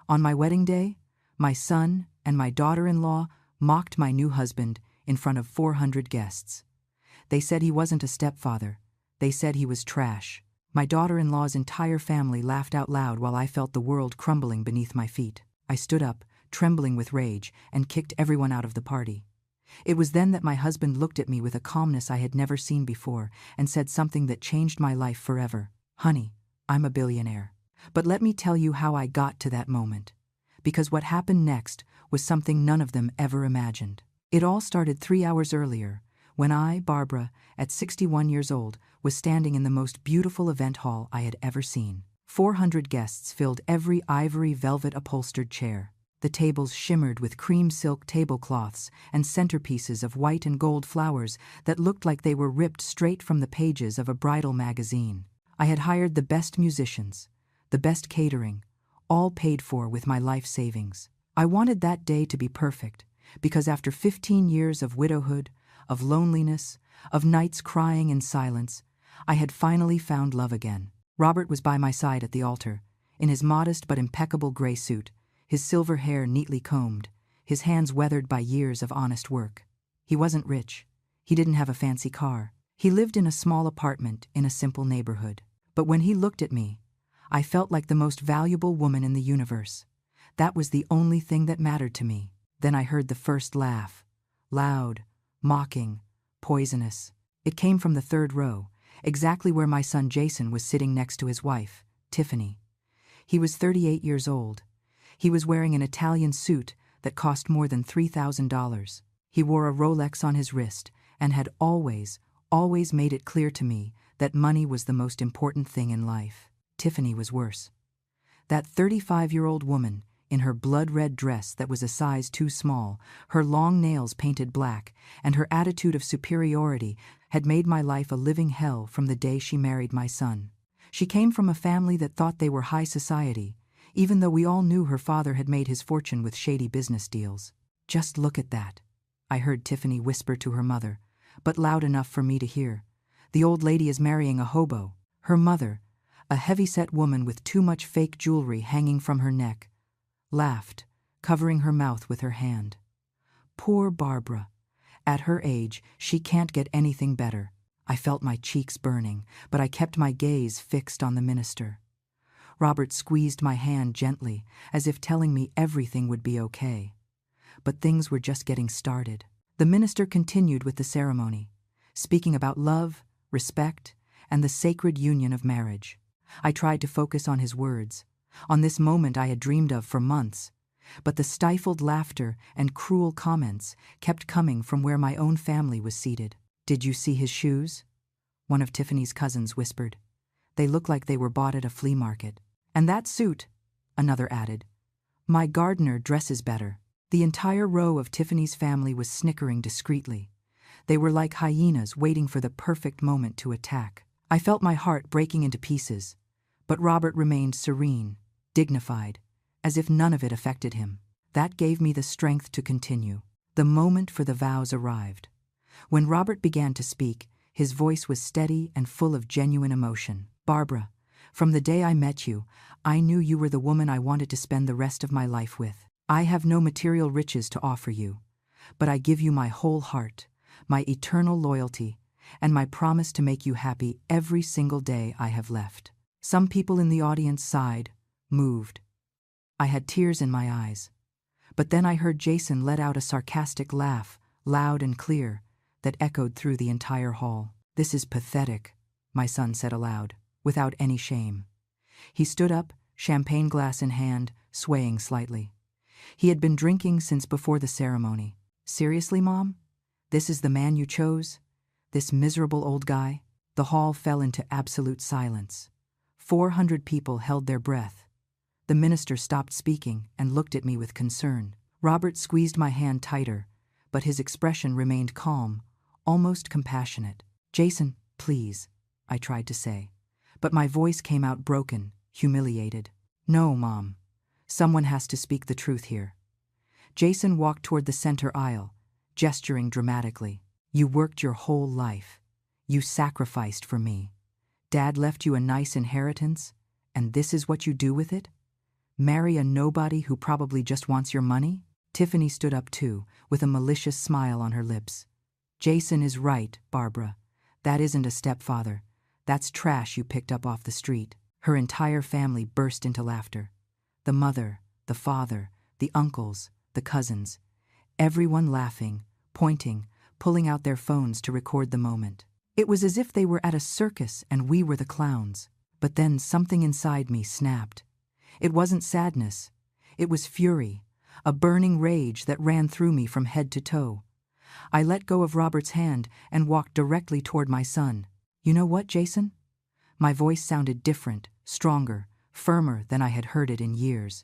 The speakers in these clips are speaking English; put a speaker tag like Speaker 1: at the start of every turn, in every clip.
Speaker 1: On my wedding day, my son and my daughter-in-law mocked my new husband in front of 400 guests. They said he wasn't a stepfather. They said he was trash. My daughter-in-law's entire family laughed out loud while I felt the world crumbling beneath my feet. I stood up, trembling with rage, and kicked everyone out of the party. It was then that my husband looked at me with a calmness I had never seen before and said something that changed my life forever. "Honey, I'm a billionaire." But let me tell you how I got to that moment. Because what happened next was something none of them ever imagined. It all started 3 hours earlier, when I, Barbara, at 61 years old, was standing in the most beautiful event hall I had ever seen. 400 guests filled every ivory velvet upholstered chair. The tables shimmered with cream silk tablecloths and centerpieces of white and gold flowers that looked like they were ripped straight from the pages of a bridal magazine. I had hired the best musicians, the best catering, all paid for with my life savings. I wanted that day to be perfect, because after 15 years of widowhood, of loneliness, of nights crying in silence, I had finally found love again. Robert was by my side at the altar, in his modest but impeccable gray suit, his silver hair neatly combed, his hands weathered by years of honest work. He wasn't rich. He didn't have a fancy car. He lived in a small apartment in a simple neighborhood. But when he looked at me, I felt like the most valuable woman in the universe. That was the only thing that mattered to me. Then I heard the first laugh. Loud, mocking, poisonous. It came from the third row, exactly where my son Jason was sitting next to his wife, Tiffany. He was 38 years old. He was wearing an Italian suit that cost more than $3,000. He wore a Rolex on his wrist and had always made it clear to me that money was the most important thing in life. Tiffany was worse. That 35-year-old woman, in her blood-red dress that was a size too small, her long nails painted black, and her attitude of superiority had made my life a living hell from the day she married my son. She came from a family that thought they were high society, even though we all knew her father had made his fortune with shady business deals. "Just look at that," I heard Tiffany whisper to her mother, but loud enough for me to hear. "The old lady is marrying a hobo." Her mother, a heavy-set woman with too much fake jewelry hanging from her neck, laughed, covering her mouth with her hand. "Poor Barbara. At her age, she can't get anything better." I felt my cheeks burning, but I kept my gaze fixed on the minister. Robert squeezed my hand gently, as if telling me everything would be okay. But things were just getting started. The minister continued with the ceremony, speaking about love, respect, and the sacred union of marriage. I tried to focus on his words, on this moment I had dreamed of for months, but the stifled laughter and cruel comments kept coming from where my own family was seated. "Did you see his shoes?" one of Tiffany's cousins whispered. "They look like they were bought at a flea market." "And that suit," another added. "My gardener dresses better." The entire row of Tiffany's family was snickering discreetly. They were like hyenas waiting for the perfect moment to attack. I felt my heart breaking into pieces, but Robert remained serene, dignified, as if none of it affected him. That gave me the strength to continue. The moment for the vows arrived. When Robert began to speak, his voice was steady and full of genuine emotion. "Barbara, from the day I met you, I knew you were the woman I wanted to spend the rest of my life with. I have no material riches to offer you, but I give you my whole heart, my eternal loyalty, and my promise to make you happy every single day I have left." Some people in the audience sighed, moved. I had tears in my eyes. But then I heard Jason let out a sarcastic laugh, loud and clear, that echoed through the entire hall. "This is pathetic," my son said aloud, without any shame. He stood up, champagne glass in hand, swaying slightly. He had been drinking since before the ceremony. "Seriously, Mom? This is the man you chose? This miserable old guy?" The hall fell into absolute silence. 400 people held their breath. The minister stopped speaking and looked at me with concern. Robert squeezed my hand tighter, but his expression remained calm, almost compassionate. "Jason, please," I tried to say, but my voice came out broken, humiliated. "No, Mom. Someone has to speak the truth here." Jason walked toward the center aisle, gesturing dramatically. "You worked your whole life. You sacrificed for me. Dad left you a nice inheritance, and this is what you do with it? Marry a nobody who probably just wants your money? Tiffany stood up too, with a malicious smile on her lips. Jason is right, Barbara. That isn't a stepfather. That's trash you picked up off the street. Her entire family burst into laughter. The mother, the father, the uncles, the cousins. Everyone laughing, pointing, pulling out their phones to record the moment. It was as if they were at a circus and we were the clowns. But then something inside me snapped. It wasn't sadness. It was fury, a burning rage that ran through me from head to toe. I let go of Robert's hand and walked directly toward my son. You know what, Jason? My voice sounded different, stronger, firmer than I had heard it in years.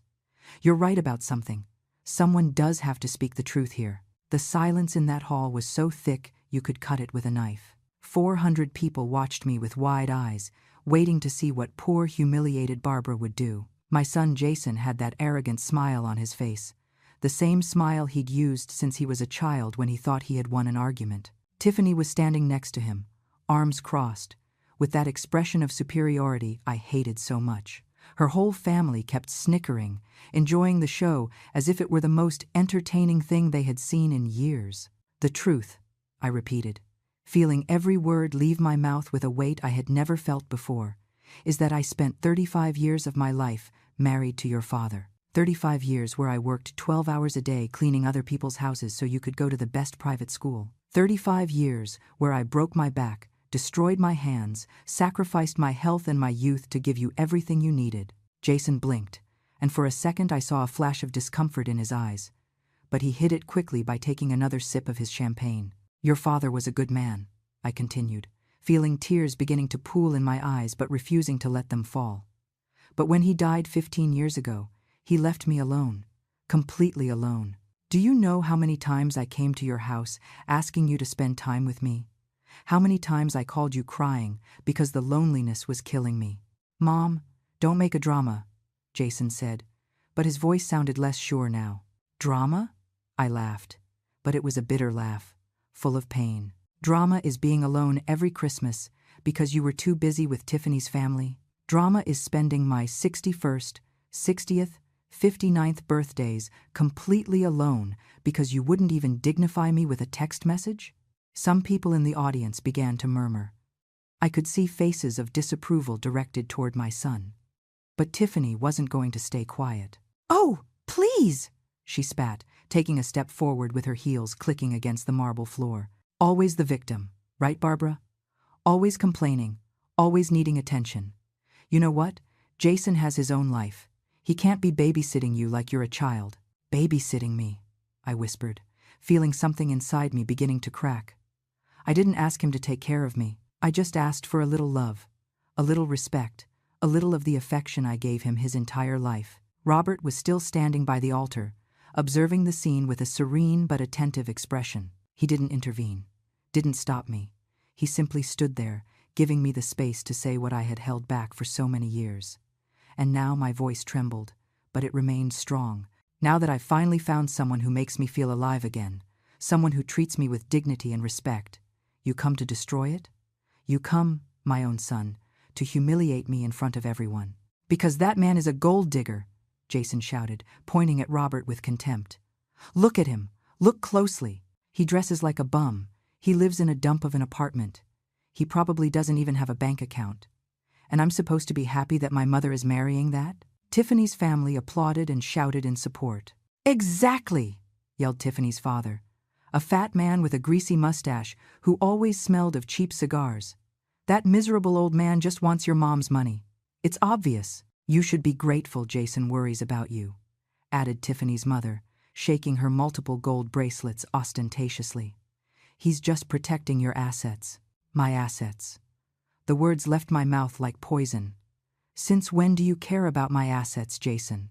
Speaker 1: You're right about something. Someone does have to speak the truth here. The silence in that hall was so thick you could cut it with a knife. 400 people watched me with wide eyes, waiting to see what poor, humiliated Barbara would do. My son Jason had that arrogant smile on his face, the same smile he'd used since he was a child when he thought he had won an argument. Tiffany was standing next to him, arms crossed, with that expression of superiority I hated so much. Her whole family kept snickering, enjoying the show as if it were the most entertaining thing they had seen in years. The truth, I repeated, feeling every word leave my mouth with a weight I had never felt before, is that I spent 35 years of my life married to your father. 35 years where I worked 12 hours a day cleaning other people's houses so you could go to the best private school. 35 years where I broke my back, destroyed my hands, sacrificed my health and my youth to give you everything you needed. Jason blinked, and for a second I saw a flash of discomfort in his eyes. But he hid it quickly by taking another sip of his champagne. Your father was a good man, I continued, feeling tears beginning to pool in my eyes but refusing to let them fall. But when he died 15 years ago, he left me alone, completely alone. Do you know how many times I came to your house asking you to spend time with me? How many times I called you crying because the loneliness was killing me? Mom, don't make a drama, Jason said, but his voice sounded less sure now. Drama? I laughed, but it was a bitter laugh, full of pain. Drama is being alone every Christmas because you were too busy with Tiffany's family. Drama is spending my 61st, 60th, 59th birthdays completely alone because you wouldn't even dignify me with a text message? Some people in the audience began to murmur. I could see faces of disapproval directed toward my son. But Tiffany wasn't going to stay quiet. Oh, please, she spat, taking a step forward with her heels clicking against the marble floor. Always the victim, right, Barbara? Always complaining, always needing attention. You know what? Jason has his own life. He can't be babysitting you like you're a child. Babysitting me, I whispered, feeling something inside me beginning to crack. I didn't ask him to take care of me. I just asked for a little love, a little respect, a little of the affection I gave him his entire life. Robert was still standing by the altar, observing the scene with a serene but attentive expression. He didn't intervene, didn't stop me. He simply stood there, giving me the space to say what I had held back for so many years. And now my voice trembled, but it remained strong. Now that I've finally found someone who makes me feel alive again, someone who treats me with dignity and respect, you come to destroy it? You come, my own son, to humiliate me in front of everyone. Because that man is a gold digger, Jason shouted, pointing at Robert with contempt. Look at him. Look closely. He dresses like a bum. He lives in a dump of an apartment. He probably doesn't even have a bank account. And I'm supposed to be happy that my mother is marrying that? Tiffany's family applauded and shouted in support. Exactly, yelled Tiffany's father, a fat man with a greasy mustache who always smelled of cheap cigars. That miserable old man just wants your mom's money. It's obvious. You should be grateful Jason worries about you, added Tiffany's mother, shaking her multiple gold bracelets ostentatiously. He's just protecting your assets. My assets. The words left my mouth like poison. Since when do you care about my assets, Jason?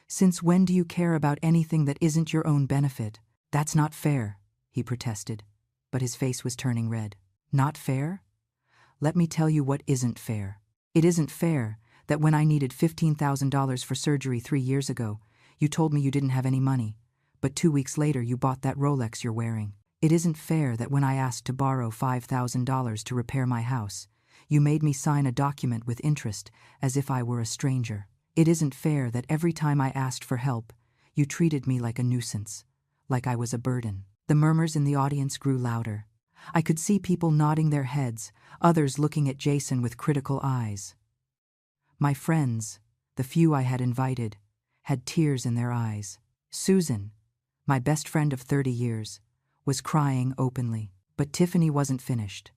Speaker 1: Since when do you care about anything that isn't your own benefit? That's not fair, he protested, but his face was turning red. Not fair? Let me tell you what isn't fair. It isn't fair that when I needed $15,000 for surgery 3 years ago, you told me you didn't have any money, but 2 weeks later you bought that Rolex you're wearing. It isn't fair that when I asked to borrow $5,000 to repair my house, you made me sign a document with interest as if I were a stranger. It isn't fair that every time I asked for help, you treated me like a nuisance, like I was a burden." The murmurs in the audience grew louder. I could see people nodding their heads, others looking at Jason with critical eyes. My friends, the few I had invited, had tears in their eyes. Susan, my best friend of 30 years, was crying openly. But Tiffany wasn't finished.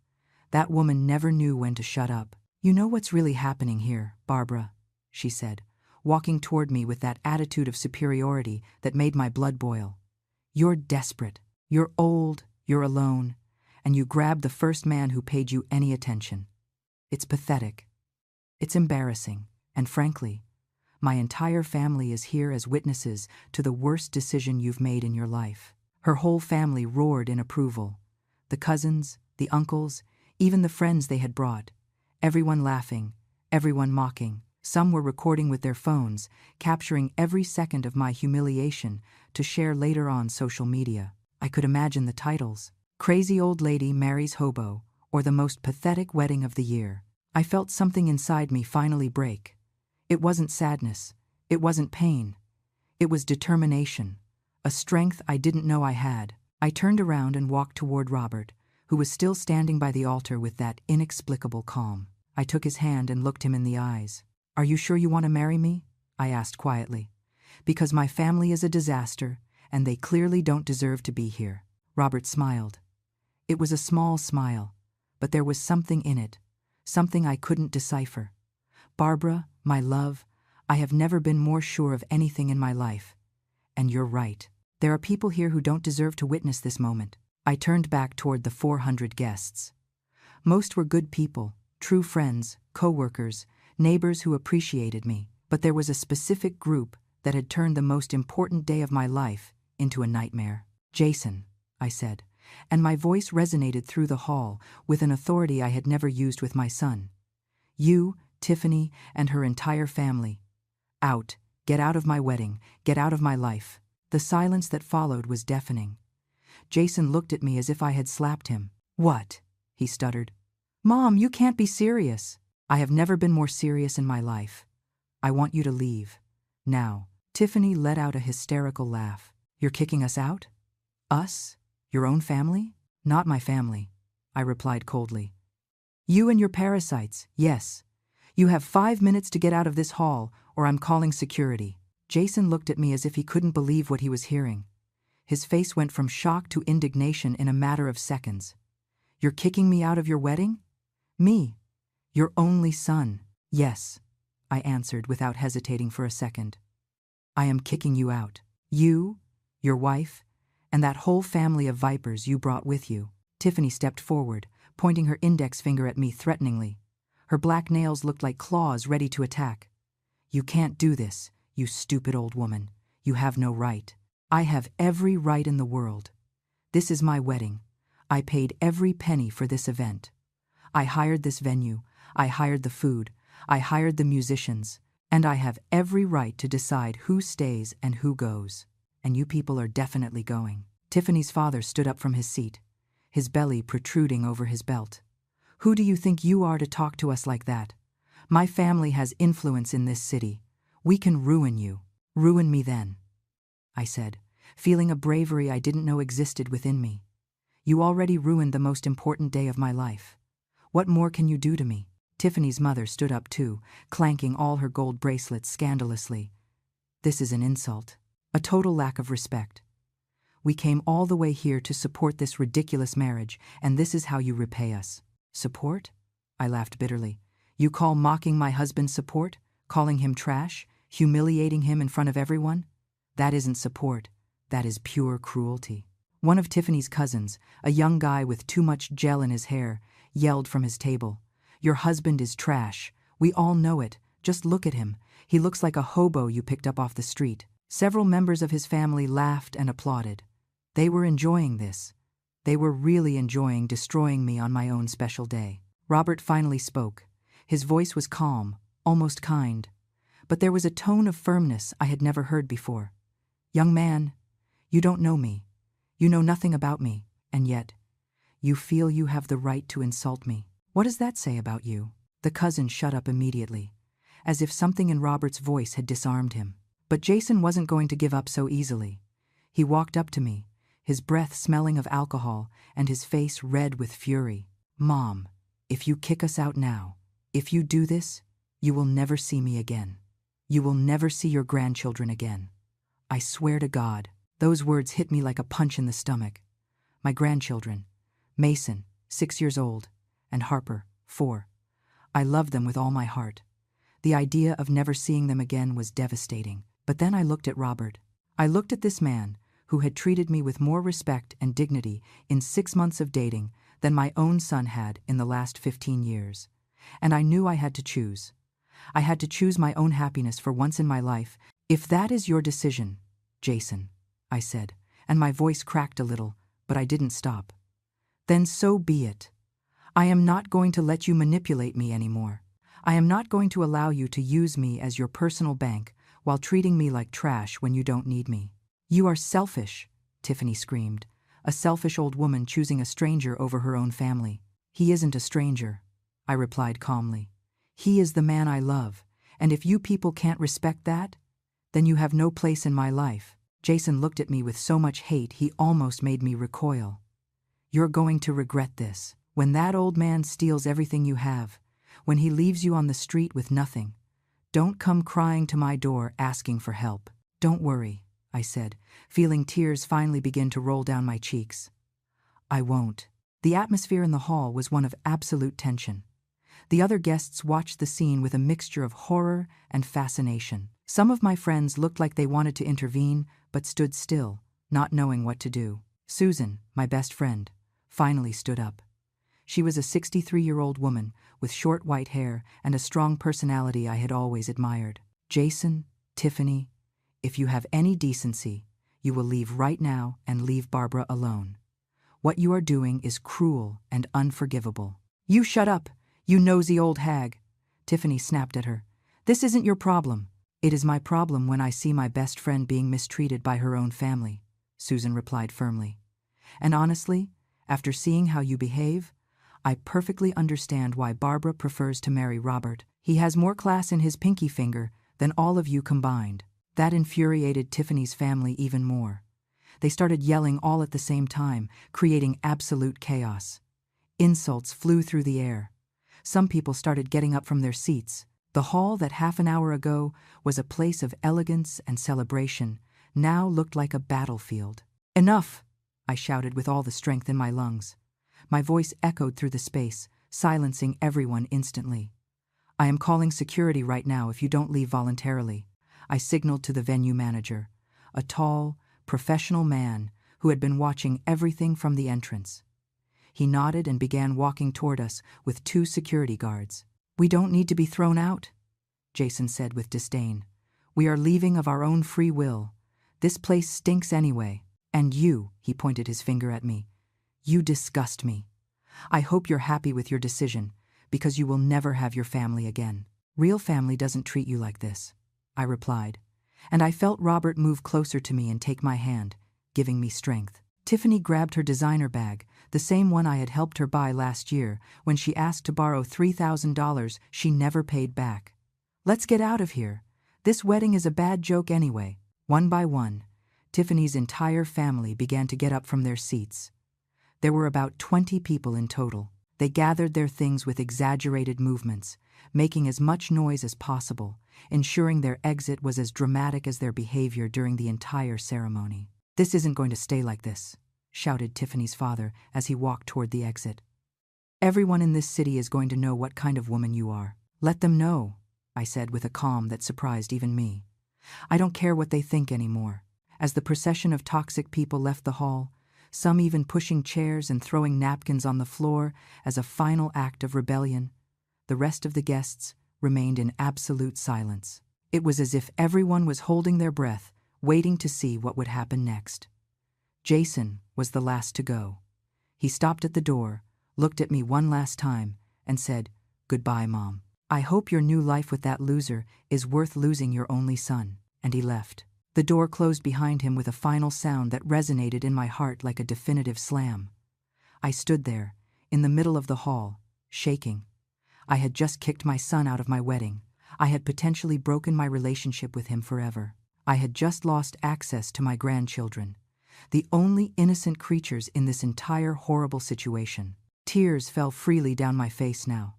Speaker 1: That woman never knew when to shut up. "You know what's really happening here, Barbara," she said, walking toward me with that attitude of superiority that made my blood boil. "You're desperate. You're old, you're alone, and you grabbed the first man who paid you any attention. It's pathetic. It's embarrassing, and frankly, my entire family is here as witnesses to the worst decision you've made in your life." Her whole family roared in approval. The cousins, the uncles, even the friends they had brought. Everyone laughing, everyone mocking. Some were recording with their phones, capturing every second of my humiliation to share later on social media. I could imagine the titles: "Crazy Old Lady Marries Hobo," or "The Most Pathetic Wedding of the Year." I felt something inside me finally break. It wasn't sadness. It wasn't pain. It was determination, a strength I didn't know I had. I turned around and walked toward Robert, who was still standing by the altar with that inexplicable calm. I took his hand and looked him in the eyes. "Are you sure you want to marry me?" I asked quietly. "Because my family is a disaster, and they clearly don't deserve to be here." Robert smiled. It was a small smile, but there was something in it, something I couldn't decipher. "Barbara, my love, I have never been more sure of anything in my life. And you're right. There are people here who don't deserve to witness this moment." I turned back toward the 400 guests. Most were good people, true friends, co-workers, neighbors who appreciated me. But there was a specific group that had turned the most important day of my life into a nightmare. "Jason," I said, and my voice resonated through the hall with an authority I had never used with my son. "You, Tiffany, and her entire family. Out, get out of my wedding, get out of my life." The silence that followed was deafening. Jason looked at me as if I had slapped him. "What?" he stuttered. "Mom, you can't be serious." "I have never been more serious in my life. I want you to leave. Now." Tiffany let out a hysterical laugh. "You're kicking us out? Us? Your own family?" "Not my family," I replied coldly. "You and your parasites, yes. You have 5 minutes to get out of this hall, or I'm calling security." Jason looked at me as if he couldn't believe what he was hearing. His face went from shock to indignation in a matter of seconds. "You're kicking me out of your wedding? Me, your only son?" "Yes," I answered without hesitating for a second. "I am kicking you out. You, your wife, and that whole family of vipers you brought with you." Tiffany stepped forward, pointing her index finger at me threateningly. Her black nails looked like claws ready to attack. "You can't do this, you stupid old woman. You have no right." "I have every right in the world. This is my wedding. I paid every penny for this event. I hired this venue. I hired the food. I hired the musicians. And I have every right to decide who stays and who goes. And you people are definitely going." Tiffany's father stood up from his seat, his belly protruding over his belt. "Who do you think you are to talk to us like that? My family has influence in this city. We can ruin you." "Ruin me then," I said, feeling a bravery I didn't know existed within me. "You already ruined the most important day of my life. What more can you do to me?" Tiffany's mother stood up too, clanking all her gold bracelets scandalously. "This is an insult, a total lack of respect. We came all the way here to support this ridiculous marriage, and this is how you repay us." "Support?" I laughed bitterly. "You call mocking my husband support? Calling him trash? Humiliating him in front of everyone? That isn't support. That is pure cruelty." One of Tiffany's cousins, a young guy with too much gel in his hair, yelled from his table, "Your husband is trash. We all know it. Just look at him. He looks like a hobo you picked up off the street." Several members of his family laughed and applauded. They were enjoying this. They were really enjoying destroying me on my own special day. Robert finally spoke. His voice was calm, almost kind. But there was a tone of firmness I had never heard before. "Young man, you don't know me. You know nothing about me, and yet, you feel you have the right to insult me. What does that say about you?" The cousin shut up immediately. as if something in Robert's voice had disarmed him. But Jason wasn't going to give up so easily. He walked up to me, his breath smelling of alcohol and his face red with fury. "Mom, if you kick us out now, if you do this, you will never see me again. You will never see your grandchildren again. I swear to God." Those words hit me like a punch in the stomach. My grandchildren, Mason, 6 years old, and Harper, 4. I loved them with all my heart. The idea of never seeing them again was devastating. But then I looked at Robert. I looked at this man who had treated me with more respect and dignity in 6 months of dating than my own son had in the last 15 years. And I knew I had to choose. I had to choose my own happiness for once in my life. "If that is your decision, Jason," I said, and my voice cracked a little, but I didn't stop. "Then so be it. I am not going to let you manipulate me anymore. I am not going to allow you to use me as your personal bank while treating me like trash when you don't need me." "You are selfish," Tiffany screamed, a selfish old woman choosing a stranger over her own family. "He isn't a stranger," I replied calmly. "He is the man I love, and if you people can't respect that, then you have no place in my life." Jason looked at me with so much hate he almost made me recoil. "You're going to regret this. When that old man steals everything you have, when he leaves you on the street with nothing, don't come crying to my door asking for help." "Don't worry," I said, feeling tears finally begin to roll down my cheeks. "I won't." The atmosphere in the hall was one of absolute tension. The other guests watched the scene with a mixture of horror and fascination. Some of my friends looked like they wanted to intervene, but stood still, not knowing what to do. Susan, my best friend, finally stood up. She was a 63-year-old woman with short white hair and a strong personality I had always admired. "Jason, Tiffany, if you have any decency, you will leave right now and leave Barbara alone. What you are doing is cruel and unforgivable." "You shut up, you nosy old hag," Tiffany snapped at her. "This isn't your problem." "It is my problem when I see my best friend being mistreated by her own family," Susan replied firmly. "And honestly, after seeing how you behave, I perfectly understand why Barbara prefers to marry Robert. He has more class in his pinky finger than all of you combined." That infuriated Tiffany's family even more. They started yelling all at the same time, creating absolute chaos. Insults flew through the air. Some people started getting up from their seats. The hall that half an hour ago was a place of elegance and celebration now looked like a battlefield. "Enough!" I shouted with all the strength in my lungs. My voice echoed through the space, silencing everyone instantly. "I am calling security right now if you don't leave voluntarily." I signaled to the venue manager, a tall, professional man who had been watching everything from the entrance. He nodded and began walking toward us with 2 security guards. "We don't need to be thrown out," Jason said with disdain. "We are leaving of our own free will. This place stinks anyway. And you," he pointed his finger at me, "you disgust me. I hope you're happy with your decision, because you will never have your family again." "Real family doesn't treat you like this," I replied, and I felt Robert move closer to me and take my hand, giving me strength. Tiffany grabbed her designer bag, the same one I had helped her buy last year when she asked to borrow $3,000 she never paid back. "Let's get out of here. This wedding is a bad joke anyway." One by one, Tiffany's entire family began to get up from their seats. There were about 20 people in total. They gathered their things with exaggerated movements, making as much noise as possible, ensuring their exit was as dramatic as their behavior during the entire ceremony. "This isn't going to stay like this," shouted Tiffany's father as he walked toward the exit. "Everyone in this city is going to know what kind of woman you are." "Let them know," I said with a calm that surprised even me. "I don't care what they think anymore." As the procession of toxic people left the hall, some even pushing chairs and throwing napkins on the floor as a final act of rebellion, the rest of the guests remained in absolute silence. It was as if everyone was holding their breath, waiting to see what would happen next. Jason was the last to go. He stopped at the door, looked at me one last time, and said, "Goodbye, Mom. I hope your new life with that loser is worth losing your only son." And he left. The door closed behind him with a final sound that resonated in my heart like a definitive slam. I stood there, in the middle of the hall, shaking. I had just kicked my son out of my wedding. I had potentially broken my relationship with him forever. I had just lost access to my grandchildren, the only innocent creatures in this entire horrible situation. Tears fell freely down my face now.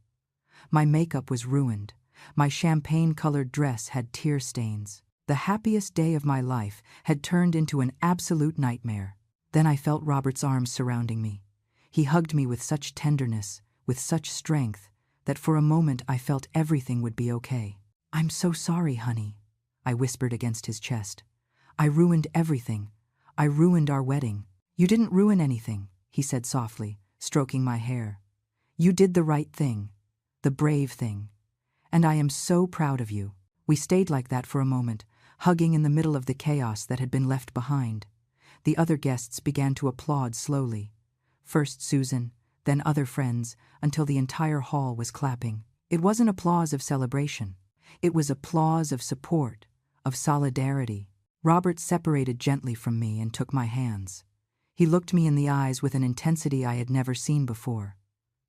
Speaker 1: My makeup was ruined. My champagne-colored dress had tear stains. The happiest day of my life had turned into an absolute nightmare. Then I felt Robert's arms surrounding me. He hugged me with such tenderness, with such strength, that for a moment I felt everything would be okay. "I'm so sorry, honey," I whispered against his chest. "I ruined everything. I ruined our wedding." "You didn't ruin anything," he said softly, stroking my hair. "You did the right thing, the brave thing. And I am so proud of you." We stayed like that for a moment, hugging in the middle of the chaos that had been left behind. The other guests began to applaud slowly. First Susan, then other friends, until the entire hall was clapping. It wasn't applause of celebration. It was applause of support, of solidarity. Robert separated gently from me and took my hands. He looked me in the eyes with an intensity I had never seen before.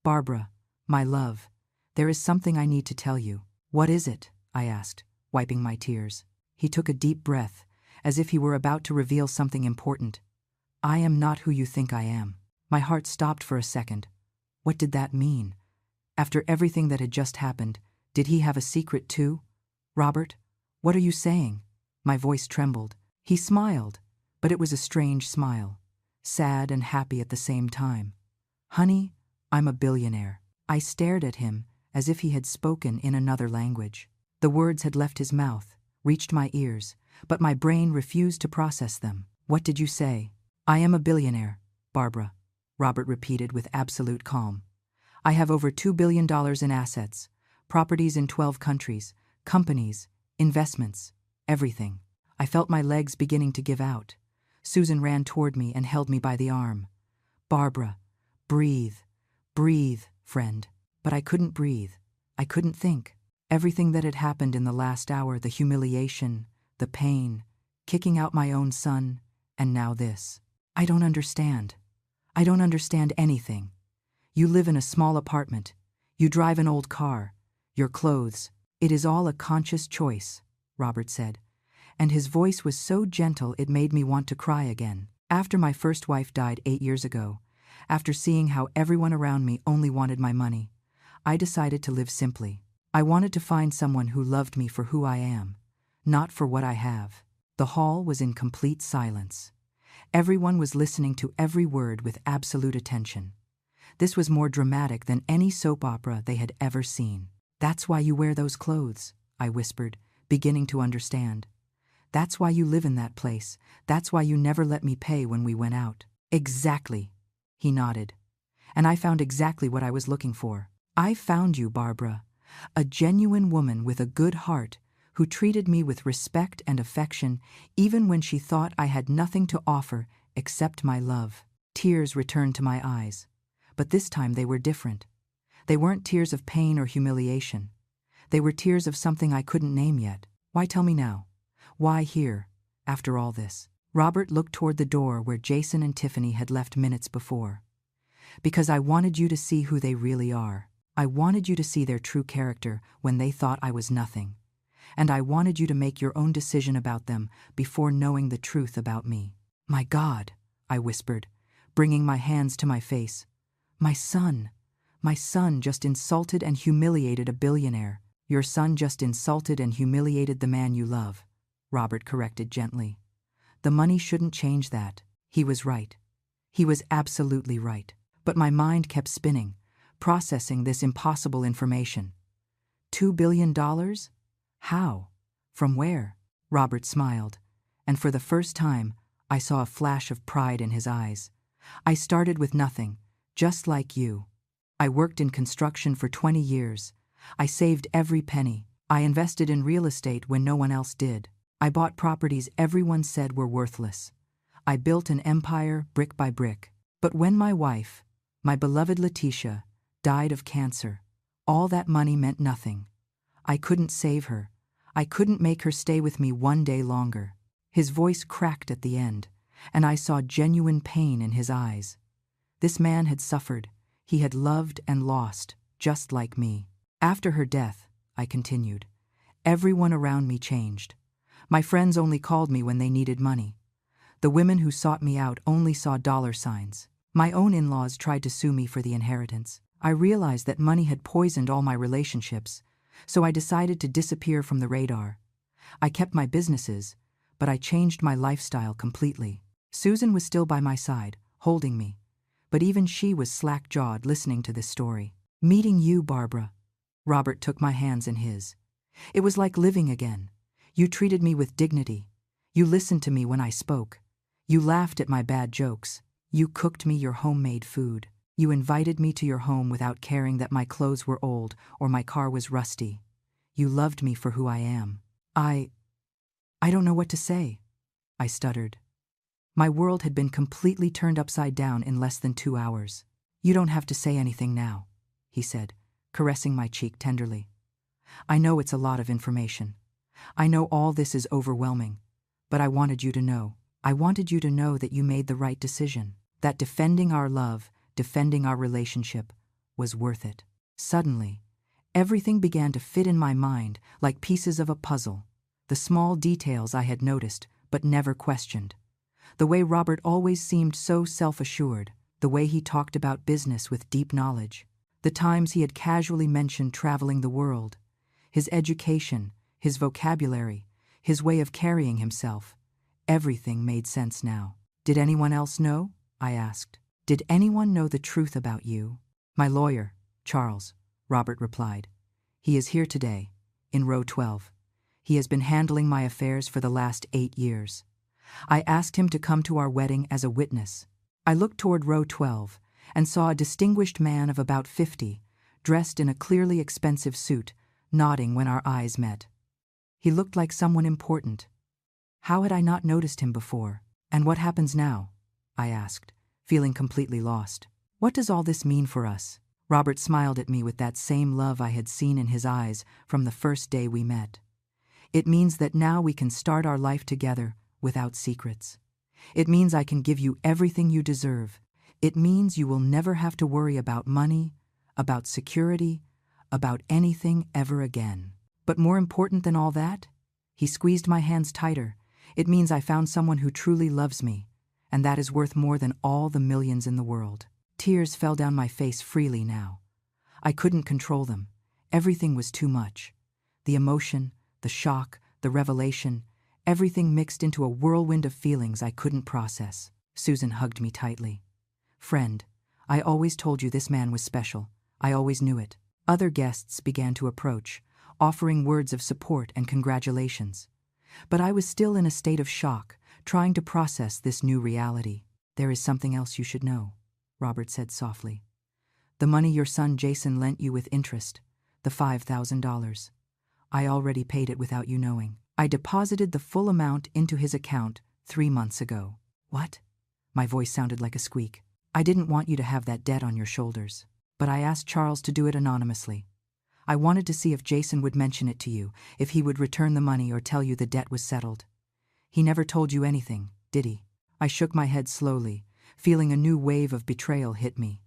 Speaker 1: "Barbara, my love, there is something I need to tell you." "What is it?" I asked, wiping my tears. He took a deep breath, as if he were about to reveal something important. "I am not who you think I am." My heart stopped for a second. What did that mean? After everything that had just happened, did he have a secret too? "Robert, what are you saying?" My voice trembled. He smiled, but it was a strange smile, sad and happy at the same time. "Honey, I'm a billionaire." I stared at him as if he had spoken in another language. The words had left his mouth, reached my ears, but my brain refused to process them. "What did you say?" "I am a billionaire, Barbara," Robert repeated with absolute calm. "I have over $2 billion in assets, properties in 12 countries, companies, investments, everything." I felt my legs beginning to give out. Susan ran toward me and held me by the arm. "Barbara, breathe, breathe, friend." But I couldn't breathe. I couldn't think. Everything that had happened in the last hour, the humiliation, the pain, kicking out my own son, and now this. "I don't understand. I don't understand anything. You live in a small apartment. You drive an old car. Your clothes. It is all a conscious choice," Robert said. And his voice was so gentle it made me want to cry again. After my first wife died 8 years ago, after seeing how everyone around me only wanted my money, I decided to live simply. I wanted to find someone who loved me for who I am, not for what I have. The hall was in complete silence. Everyone was listening to every word with absolute attention. This was more dramatic than any soap opera they had ever seen. "That's why you wear those clothes," I whispered, beginning to understand. "That's why you live in that place. That's why you never let me pay when we went out." "Exactly," he nodded. "And I found exactly what I was looking for. I found you, Barbara, a genuine woman with a good heart who treated me with respect and affection even when she thought I had nothing to offer except my love." Tears returned to my eyes, but this time they were different. They weren't tears of pain or humiliation. They were tears of something I couldn't name yet. "Why tell me now? Why here, after all this?" Robert looked toward the door where Jason and Tiffany had left minutes before. "Because I wanted you to see who they really are. I wanted you to see their true character when they thought I was nothing. And I wanted you to make your own decision about them before knowing the truth about me." "My God," I whispered, bringing my hands to my face. My son just insulted and humiliated a billionaire." "Your son just insulted and humiliated the man you love," Robert corrected gently. "The money shouldn't change that." He was right. He was absolutely right. But my mind kept spinning, processing this impossible information. $2 billion? How? From where? Robert smiled, and for the first time, I saw a flash of pride in his eyes. "I started with nothing, just like you. I worked in construction for 20 years. I saved every penny. I invested in real estate when no one else did. I bought properties everyone said were worthless. I built an empire brick by brick. But when my wife, my beloved Letitia, died of cancer, all that money meant nothing. I couldn't save her. I couldn't make her stay with me one day longer." His voice cracked at the end, and I saw genuine pain in his eyes. This man had suffered. He had loved and lost, just like me. "After her death," I continued, Everyone around me changed. My friends only called me when they needed money. The women who sought me out only saw dollar signs. My own in-laws tried to sue me for the inheritance. I realized that money had poisoned all my relationships, so I decided to disappear from the radar. I kept my businesses, but I changed my lifestyle completely. Susan was still by my side, holding me, but even she was slack-jawed listening to this story. Meeting you, Barbara. Robert took my hands in his. It was like living again. You treated me with dignity. You listened to me when I spoke. You laughed at my bad jokes. You cooked me your homemade food. You invited me to your home without caring that my clothes were old or my car was rusty. You loved me for who I am. I don't know what to say, I stuttered. My world had been completely turned upside down in less than 2 hours. You don't have to say anything now, he said, caressing my cheek tenderly. I know it's a lot of information. I know all this is overwhelming, but I wanted you to know. I wanted you to know that you made the right decision, that defending our love, defending our relationship, was worth it. Suddenly, everything began to fit in my mind like pieces of a puzzle. The small details I had noticed but never questioned. The way Robert always seemed so self-assured, the way he talked about business with deep knowledge, the times he had casually mentioned traveling the world, his education, his vocabulary, his way of carrying himself. Everything made sense now. Did anyone else know? I asked. Did anyone know the truth about you? My lawyer, Charles, Robert replied. He is here today, in row 12. He has been handling my affairs for the last 8 years. I asked him to come to our wedding as a witness. I looked toward row 12 and saw a distinguished man of about 50, dressed in a clearly expensive suit, nodding when our eyes met. He looked like someone important. How had I not noticed him before? And what happens now? I asked, feeling completely lost. What does all this mean for us? Robert smiled at me with that same love I had seen in his eyes from the first day we met. It means that now we can start our life together without secrets. It means I can give you everything you deserve. It means you will never have to worry about money, about security, about anything ever again. But more important than all that, he squeezed my hands tighter. It means I found someone who truly loves me, and that is worth more than all the millions in the world. Tears fell down my face freely now. I couldn't control them. Everything was too much. The emotion, the shock, the revelation, everything mixed into a whirlwind of feelings I couldn't process. Susan hugged me tightly. Friend, I always told you this man was special. I always knew it. Other guests began to approach, offering words of support and congratulations. But I was still in a state of shock, trying to process this new reality. There is something else you should know, Robert said softly. The money your son Jason lent you with interest, the $5,000. I already paid it without you knowing. I deposited the full amount into his account 3 months ago. What? My voice sounded like a squeak. I didn't want you to have that debt on your shoulders, but I asked Charles to do it anonymously. I wanted to see if Jason would mention it to you, if he would return the money or tell you the debt was settled. He never told you anything, did he? I shook my head slowly, feeling a new wave of betrayal hit me.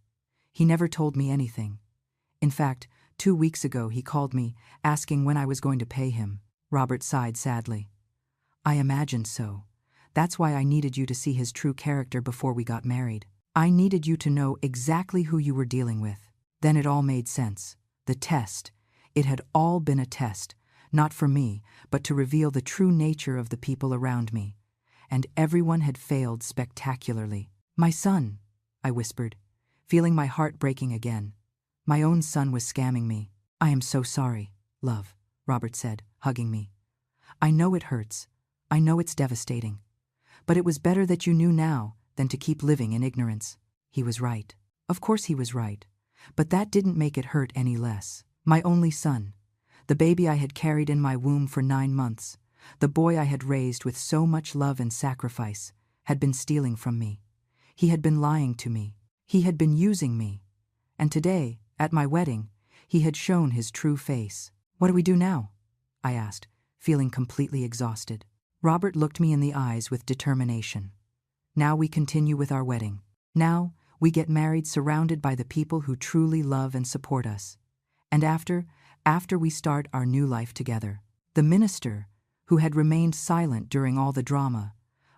Speaker 1: He never told me anything. In fact, 2 weeks ago he called me, asking when I was going to pay him. Robert sighed sadly. I imagined so. That's why I needed you to see his true character before we got married. I needed you to know exactly who you were dealing with. Then it all made sense. The test. It had all been a test, not for me, but to reveal the true nature of the people around me. And everyone had failed spectacularly. My son, I whispered, feeling my heart breaking again. My own son was scamming me. I am so sorry, love, Robert said, hugging me. I know it hurts. I know it's devastating. But it was better that you knew now than to keep living in ignorance. He was right. Of course he was right. But that didn't make it hurt any less. My only son, the baby I had carried in my womb for 9 months, the boy I had raised with so much love and sacrifice, had been stealing from me. He had been lying to me. He had been using me. And today, at my wedding, he had shown his true face. What do we do now? I asked, feeling completely exhausted. Robert looked me in the eyes with determination. Now we continue with our wedding. Now we get married surrounded by the people who truly love and support us. And after we start our new life together. The minister, who had remained silent during all the drama,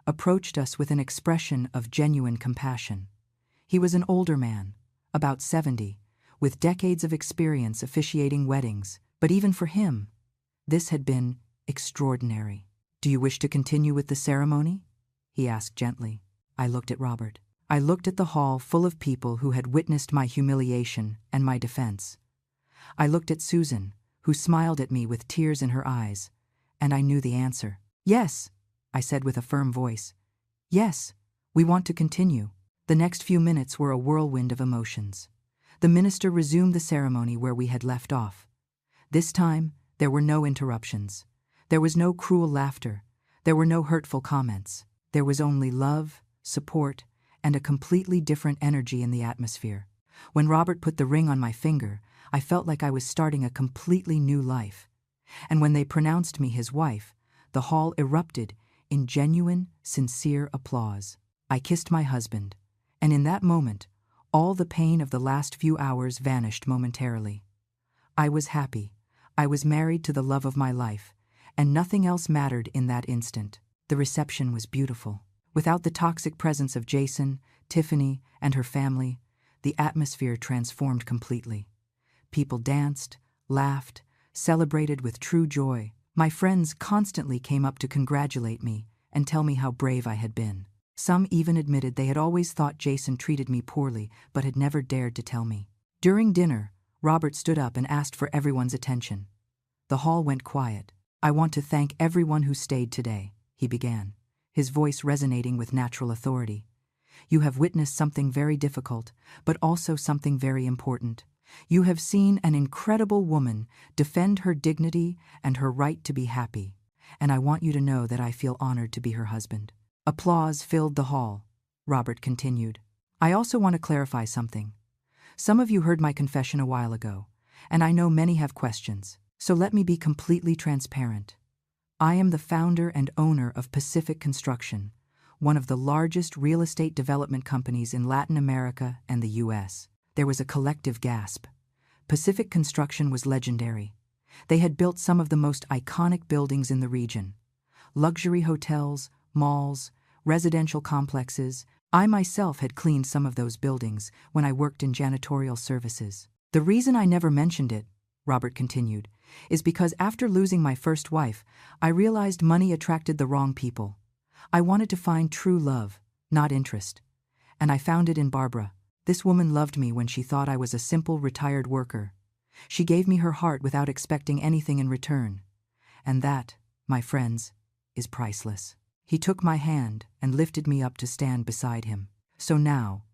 Speaker 1: approached us with an expression of genuine compassion. He was an older man, about 70, with decades of experience officiating weddings, but even for him, this had been extraordinary. "Do you wish to continue with the ceremony?" he asked gently. I looked at Robert. I looked at the hall full of people who had witnessed my humiliation and my defense. I looked at Susan, who smiled at me with tears in her eyes, and I knew the answer. "Yes," I said with a firm voice. "Yes, we want to continue." The next few minutes were a whirlwind of emotions. The minister resumed the ceremony where we had left off. This time, there were no interruptions. There was no cruel laughter. There were no hurtful comments. There was only love, support, and a completely different energy in the atmosphere. When Robert put the ring on my finger, I felt like I was starting a completely new life. And when they pronounced me his wife, the hall erupted in genuine, sincere applause. I kissed my husband, and in that moment, all the pain of the last few hours vanished momentarily. I was happy. I was married to the love of my life, and nothing else mattered in that instant. The reception was beautiful. Without the toxic presence of Jason, Tiffany, and her family, the atmosphere transformed completely. People danced, laughed, celebrated with true joy. My friends constantly came up to congratulate me and tell me how brave I had been. Some even admitted they had always thought Jason treated me poorly but had never dared to tell me. During dinner, Robert stood up and asked for everyone's attention. The hall went quiet. "I want to thank everyone who stayed today," he began, his voice resonating with natural authority. "You have witnessed something very difficult, but also something very important. You have seen an incredible woman defend her dignity and her right to be happy, and I want you to know that I feel honored to be her husband." Applause filled the hall. Robert continued. "I also want to clarify something. Some of you heard my confession a while ago, and I know many have questions, so let me be completely transparent. I am the founder and owner of Pacific Construction, one of the largest real estate development companies in Latin America and the U.S. There was a collective gasp. Pacific Construction was legendary. They had built some of the most iconic buildings in the region. Luxury hotels, malls, residential complexes. I myself had cleaned some of those buildings when I worked in janitorial services. The reason I never mentioned it, Robert continued, is because after losing my first wife, I realized money attracted the wrong people. I wanted to find true love, not interest. And I found it in Barbara. This woman loved me when she thought I was a simple retired worker. She gave me her heart without expecting anything in return. And that, my friends, is priceless. He took my hand and lifted me up to stand beside him. So now,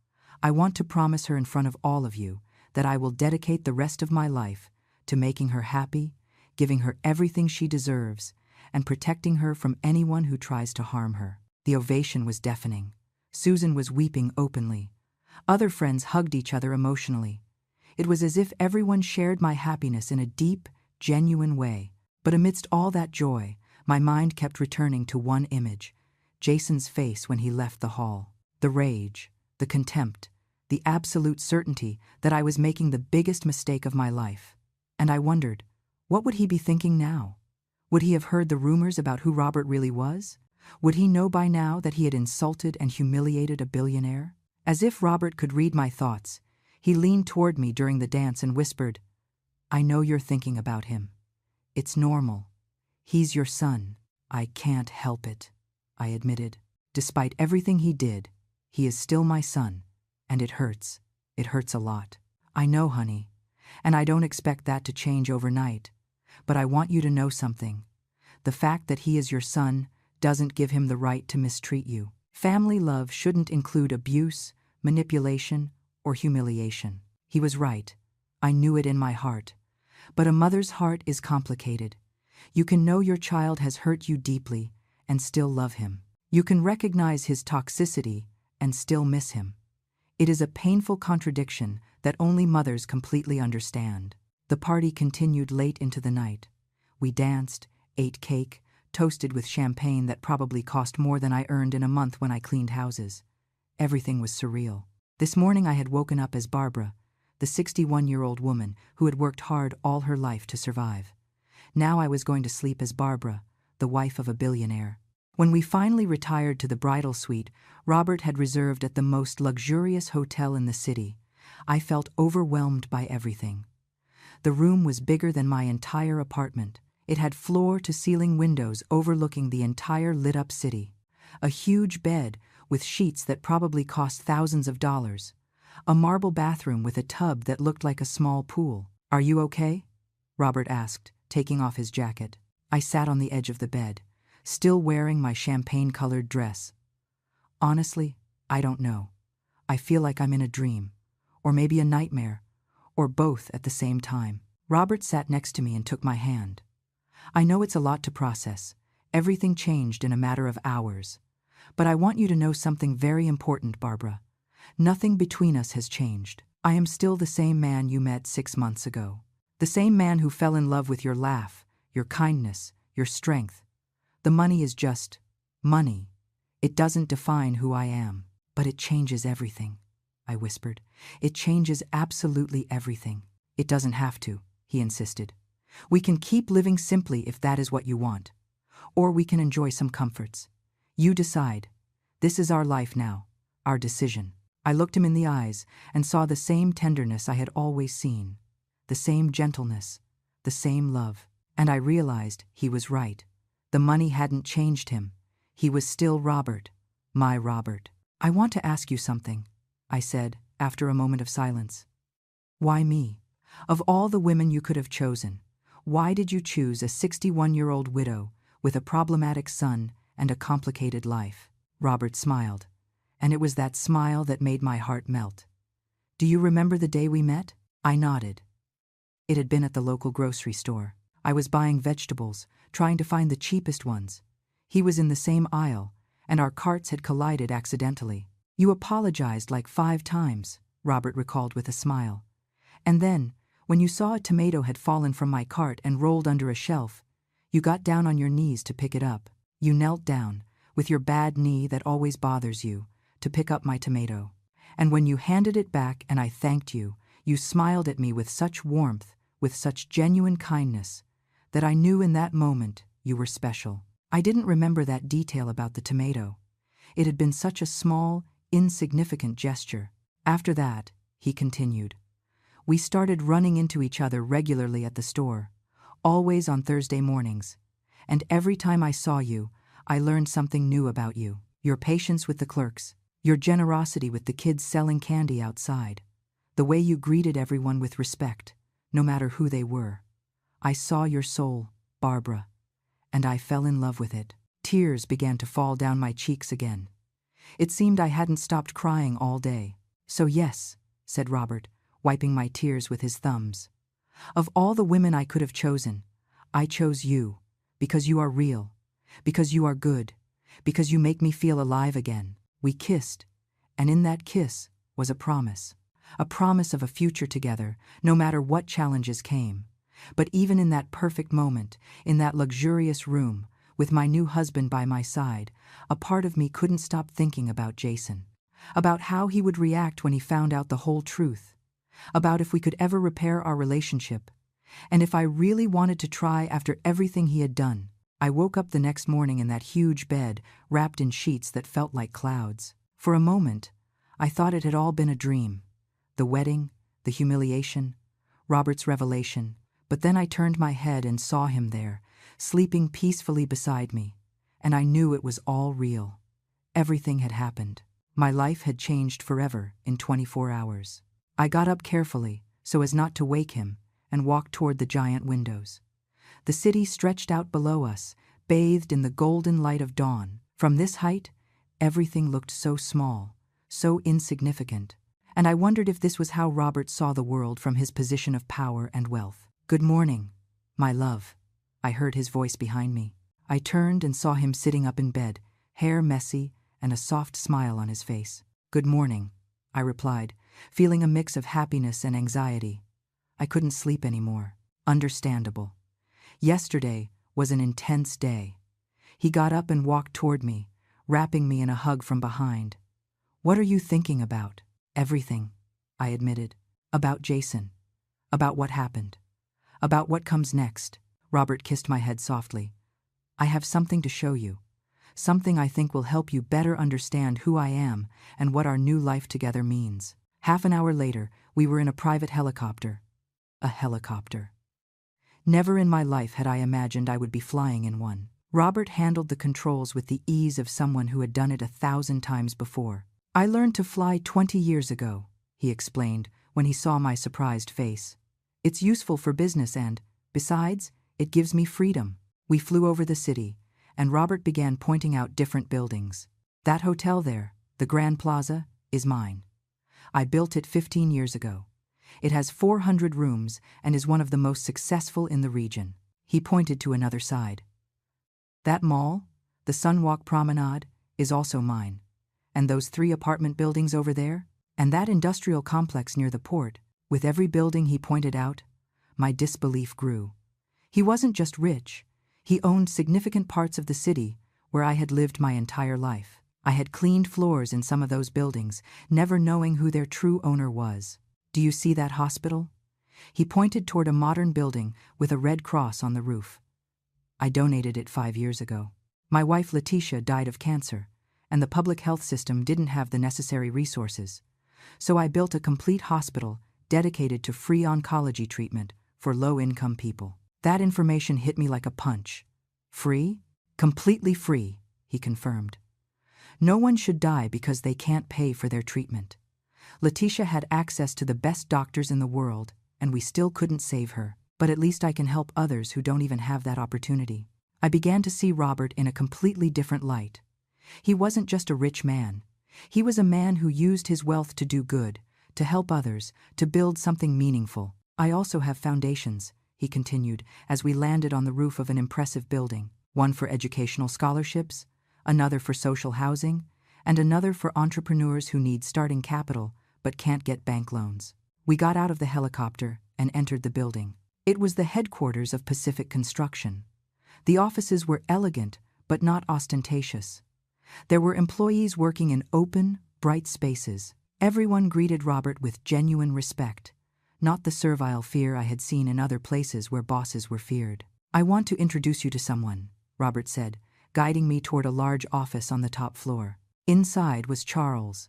Speaker 1: I want to promise her in front of all of you that I will dedicate the rest of my life to making her happy, giving her everything she deserves, and protecting her from anyone who tries to harm her. The ovation was deafening. Susan was weeping openly. Other friends hugged each other emotionally. It was as if everyone shared my happiness in a deep, genuine way. But amidst all that joy, my mind kept returning to one image, Jason's face when he left the hall. The rage, the contempt, the absolute certainty that I was making the biggest mistake of my life. And I wondered, what would he be thinking now? Would he have heard the rumors about who Robert really was? Would he know by now that he had insulted and humiliated a billionaire? As if Robert could read my thoughts, he leaned toward me during the dance and whispered, "I know you're thinking about him. It's normal. He's your son." "I can't help it," I admitted. "Despite everything he did, he is still my son, and it hurts. It hurts a lot." "I know, honey, and I don't expect that to change overnight. But I want you to know something. The fact that he is your son doesn't give him the right to mistreat you. Family love shouldn't include abuse, manipulation, or humiliation." He was right. I knew it in my heart. But a mother's heart is complicated. You can know your child has hurt you deeply and still love him. You can recognize his toxicity and still miss him. It is a painful contradiction that only mothers completely understand. The party continued late into the night. We danced, ate cake, toasted with champagne that probably cost more than I earned in a month when I cleaned houses. Everything was surreal. This morning I had woken up as Barbara, the 61-year-old woman who had worked hard all her life to survive. Now I was going to sleep as Barbara, the wife of a billionaire. When we finally retired to the bridal suite Robert had reserved at the most luxurious hotel in the city, I felt overwhelmed by everything. The room was bigger than my entire apartment. It had floor-to-ceiling windows overlooking the entire lit-up city. A huge bed with sheets that probably cost thousands of dollars. A marble bathroom with a tub that looked like a small pool. "Are you okay?" Robert asked, taking off his jacket. I sat on the edge of the bed, still wearing my champagne-colored dress. "Honestly, I don't know. I feel like I'm in a dream, or maybe a nightmare, or both at the same time." Robert sat next to me and took my hand. "I know it's a lot to process. Everything changed in a matter of hours. But I want you to know something very important, Barbara. Nothing between us has changed. I am still the same man you met 6 months ago. The same man who fell in love with your laugh, your kindness, your strength. The money is just money. It doesn't define who I am. But it changes everything," I whispered. "It changes absolutely everything." "It doesn't have to," he insisted. "We can keep living simply if that is what you want. Or we can enjoy some comforts. You decide. This is our life now, our decision." I looked him in the eyes and saw the same tenderness I had always seen, the same gentleness, the same love. And I realized he was right. The money hadn't changed him. He was still Robert, my Robert. "I want to ask you something," I said after a moment of silence. "Why me? Of all the women you could have chosen, why did you choose a 61-year-old widow with a problematic son and a complicated life?" Robert smiled, and it was that smile that made my heart melt. "Do you remember the day we met?" I nodded. It had been at the local grocery store. I was buying vegetables, trying to find the cheapest ones. He was in the same aisle, and our carts had collided accidentally. "You apologized like 5 times, Robert recalled with a smile. "And then, when you saw a tomato had fallen from my cart and rolled under a shelf, you got down on your knees to pick it up. You knelt down, with your bad knee that always bothers you, to pick up my tomato. And when you handed it back and I thanked you, you smiled at me with such warmth, with such genuine kindness, that I knew in that moment you were special." I didn't remember that detail about the tomato. It had been such a small, insignificant gesture. "After that," he continued, "we started running into each other regularly at the store, always on Thursday mornings. And every time I saw you, I learned something new about you. Your patience with the clerks, your generosity with the kids selling candy outside, the way you greeted everyone with respect, no matter who they were. I saw your soul, Barbara, and I fell in love with it." Tears began to fall down my cheeks again. It seemed I hadn't stopped crying all day. "So yes," said Robert, wiping my tears with his thumbs. "Of all the women I could have chosen, I chose you, because you are real, because you are good, because you make me feel alive again." We kissed, and in that kiss was a promise of a future together, no matter what challenges came. But even in that perfect moment, in that luxurious room, with my new husband by my side, a part of me couldn't stop thinking about Jason, about how he would react when he found out the whole truth, about if we could ever repair our relationship, and if I really wanted to try after everything he had done. I woke up the next morning in that huge bed, wrapped in sheets that felt like clouds. For a moment, I thought it had all been a dream. The wedding, the humiliation, Robert's revelation. But then I turned my head and saw him there, sleeping peacefully beside me, and I knew it was all real. Everything had happened. My life had changed forever in 24 hours. I got up carefully, so as not to wake him, and walked toward the giant windows. The city stretched out below us, bathed in the golden light of dawn. From this height, everything looked so small, so insignificant, and I wondered if this was how Robert saw the world from his position of power and wealth. "Good morning, my love," I heard his voice behind me. I turned and saw him sitting up in bed, hair messy and a soft smile on his face. "Good morning," I replied, feeling a mix of happiness and anxiety. I couldn't sleep anymore. Understandable. Yesterday was an intense day. He got up and walked toward me, wrapping me in a hug from behind. "What are you thinking about?" "Everything," I admitted. "About Jason. About what happened. About what comes next. Robert kissed my head softly. I have something to show you. Something I think will help you better understand who I am and what our new life together means. Half an hour later, we were in a private helicopter. A helicopter. Never in my life had I imagined I would be flying in one. Robert handled the controls with the ease of someone who had done it 1,000 times before. I learned to fly 20 years ago, he explained when he saw my surprised face. It's useful for business and, besides, it gives me freedom. We flew over the city, and Robert began pointing out different buildings. That hotel there, the Grand Plaza, is mine. I built it 15 years ago. It has 400 rooms and is one of the most successful in the region. He pointed to another side. That mall, the Sunwalk Promenade, is also mine. And those 3 apartment buildings over there, and that industrial complex near the port, with every building he pointed out, my disbelief grew. He wasn't just rich. He owned significant parts of the city where I had lived my entire life. I had cleaned floors in some of those buildings, never knowing who their true owner was. Do you see that hospital? He pointed toward a modern building with a red cross on the roof. I donated it 5 years ago. My wife Letitia died of cancer, and the public health system didn't have the necessary resources. So I built a complete hospital dedicated to free oncology treatment for low-income people. That information hit me like a punch. Free? Completely free, he confirmed. No one should die because they can't pay for their treatment. Letitia had access to the best doctors in the world, and we still couldn't save her. But at least I can help others who don't even have that opportunity. I began to see Robert in a completely different light. He wasn't just a rich man. He was a man who used his wealth to do good, to help others, to build something meaningful. I also have foundations, he continued as we landed on the roof of an impressive building. One for educational scholarships, another for social housing, and another for entrepreneurs who need starting capital but can't get bank loans. We got out of the helicopter and entered the building. It was the headquarters of Pacific Construction. The offices were elegant, but not ostentatious. There were employees working in open, bright spaces. Everyone greeted Robert with genuine respect, not the servile fear I had seen in other places where bosses were feared. I want to introduce you to someone, Robert said, guiding me toward a large office on the top floor. Inside was Charles,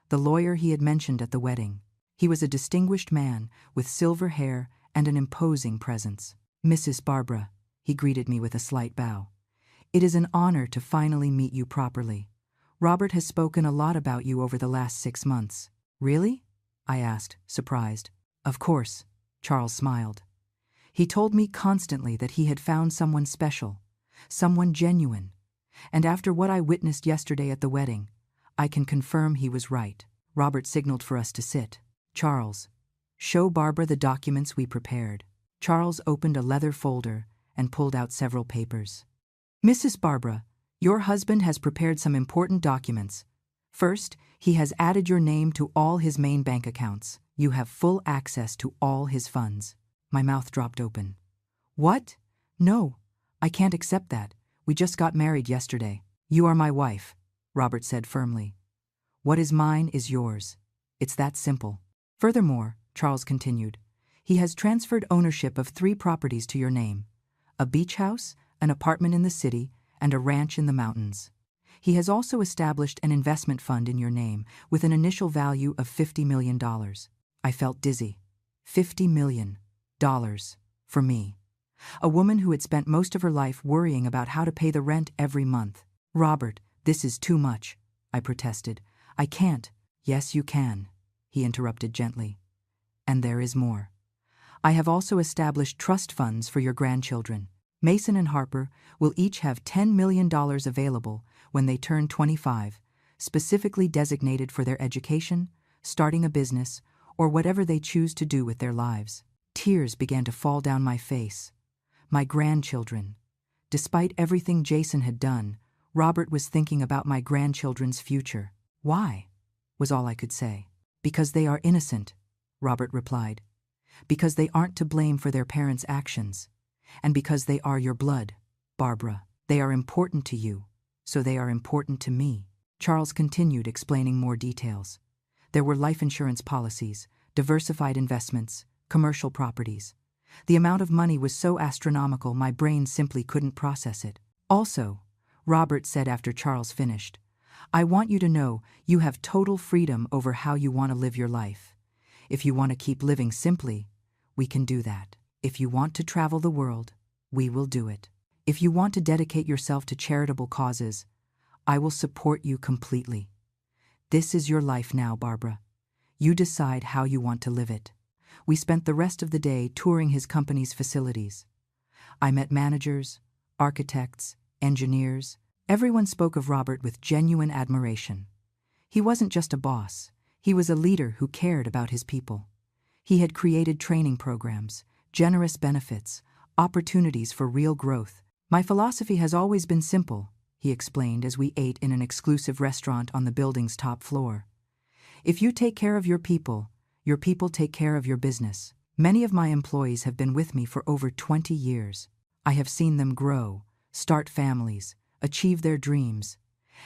Speaker 1: the lawyer he had mentioned at the wedding. He was a distinguished man with silver hair and an imposing presence. Mrs. Barbara, he greeted me with a slight bow. It is an honor to finally meet you properly. Robert has spoken a lot about you over the last 6 months. Really? I asked, surprised. Of course, Charles smiled. He told me constantly that he had found someone special, someone genuine. And after what I witnessed yesterday at the wedding, I can confirm he was right. Robert signaled for us to sit. Charles, show Barbara the documents we prepared. Charles opened a leather folder and pulled out several papers. Mrs. Barbara, your husband has prepared some important documents. First, he has added your name to all his main bank accounts. You have full access to all his funds. My mouth dropped open. What? No, I can't accept that. We just got married yesterday. You are my wife, Robert said firmly. What is mine is yours. It's that simple. Furthermore, Charles continued, he has transferred ownership of 3 properties to your name: a beach house, an apartment in the city, and a ranch in the mountains. He has also established an investment fund in your name with an initial value of $50 million. I felt dizzy. $50 million. For me. A woman who had spent most of her life worrying about how to pay the rent every month. Robert, this is too much, I protested. I can't. Yes, you can, he interrupted gently. And there is more. I have also established trust funds for your grandchildren. Mason and Harper will each have $10 million available when they turn 25, specifically designated for their education, starting a business, or whatever they choose to do with their lives. Tears began to fall down my face. My grandchildren. Despite everything Jason had done, Robert was thinking about my grandchildren's future. Why? Was all I could say. Because they are innocent, Robert replied. Because they aren't to blame for their parents' actions. And because they are your blood, Barbara. They are important to you, so they are important to me. Charles continued explaining more details. There were life insurance policies, diversified investments, commercial properties. The amount of money was so astronomical my brain simply couldn't process it. Also, Robert said after Charles finished, I want you to know you have total freedom over how you want to live your life. If you want to keep living simply, we can do that. If you want to travel the world, we will do it. If you want to dedicate yourself to charitable causes, I will support you completely. This is your life now, Barbara. You decide how you want to live it. We spent the rest of the day touring his company's facilities. I met managers, architects, engineers. Everyone spoke of Robert with genuine admiration. He wasn't just a boss. He was a leader who cared about his people. He had created training programs, generous benefits, opportunities for real growth. My philosophy has always been simple, he explained as we ate in an exclusive restaurant on the building's top floor. If you take care of your people take care of your business. Many of my employees have been with me for over 20 years. I have seen them grow, start families, achieve their dreams,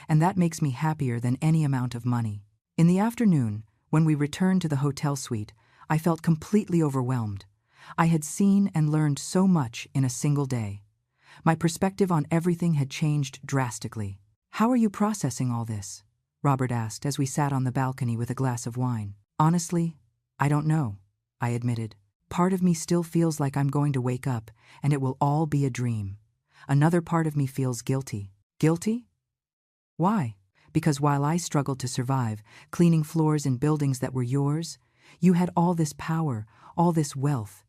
Speaker 1: and that makes me happier than any amount of money. In the afternoon, when we returned to the hotel suite, I felt completely overwhelmed. I had seen and learned so much in a single day. My perspective on everything had changed drastically. How are you processing all this? Robert asked as we sat on the balcony with a glass of wine. Honestly, I don't know, I admitted. Part of me still feels like I'm going to wake up and it will all be a dream. Another part of me feels guilty. Guilty? Why? Because while I struggled to survive, cleaning floors in buildings that were yours, you had all this power, all this wealth.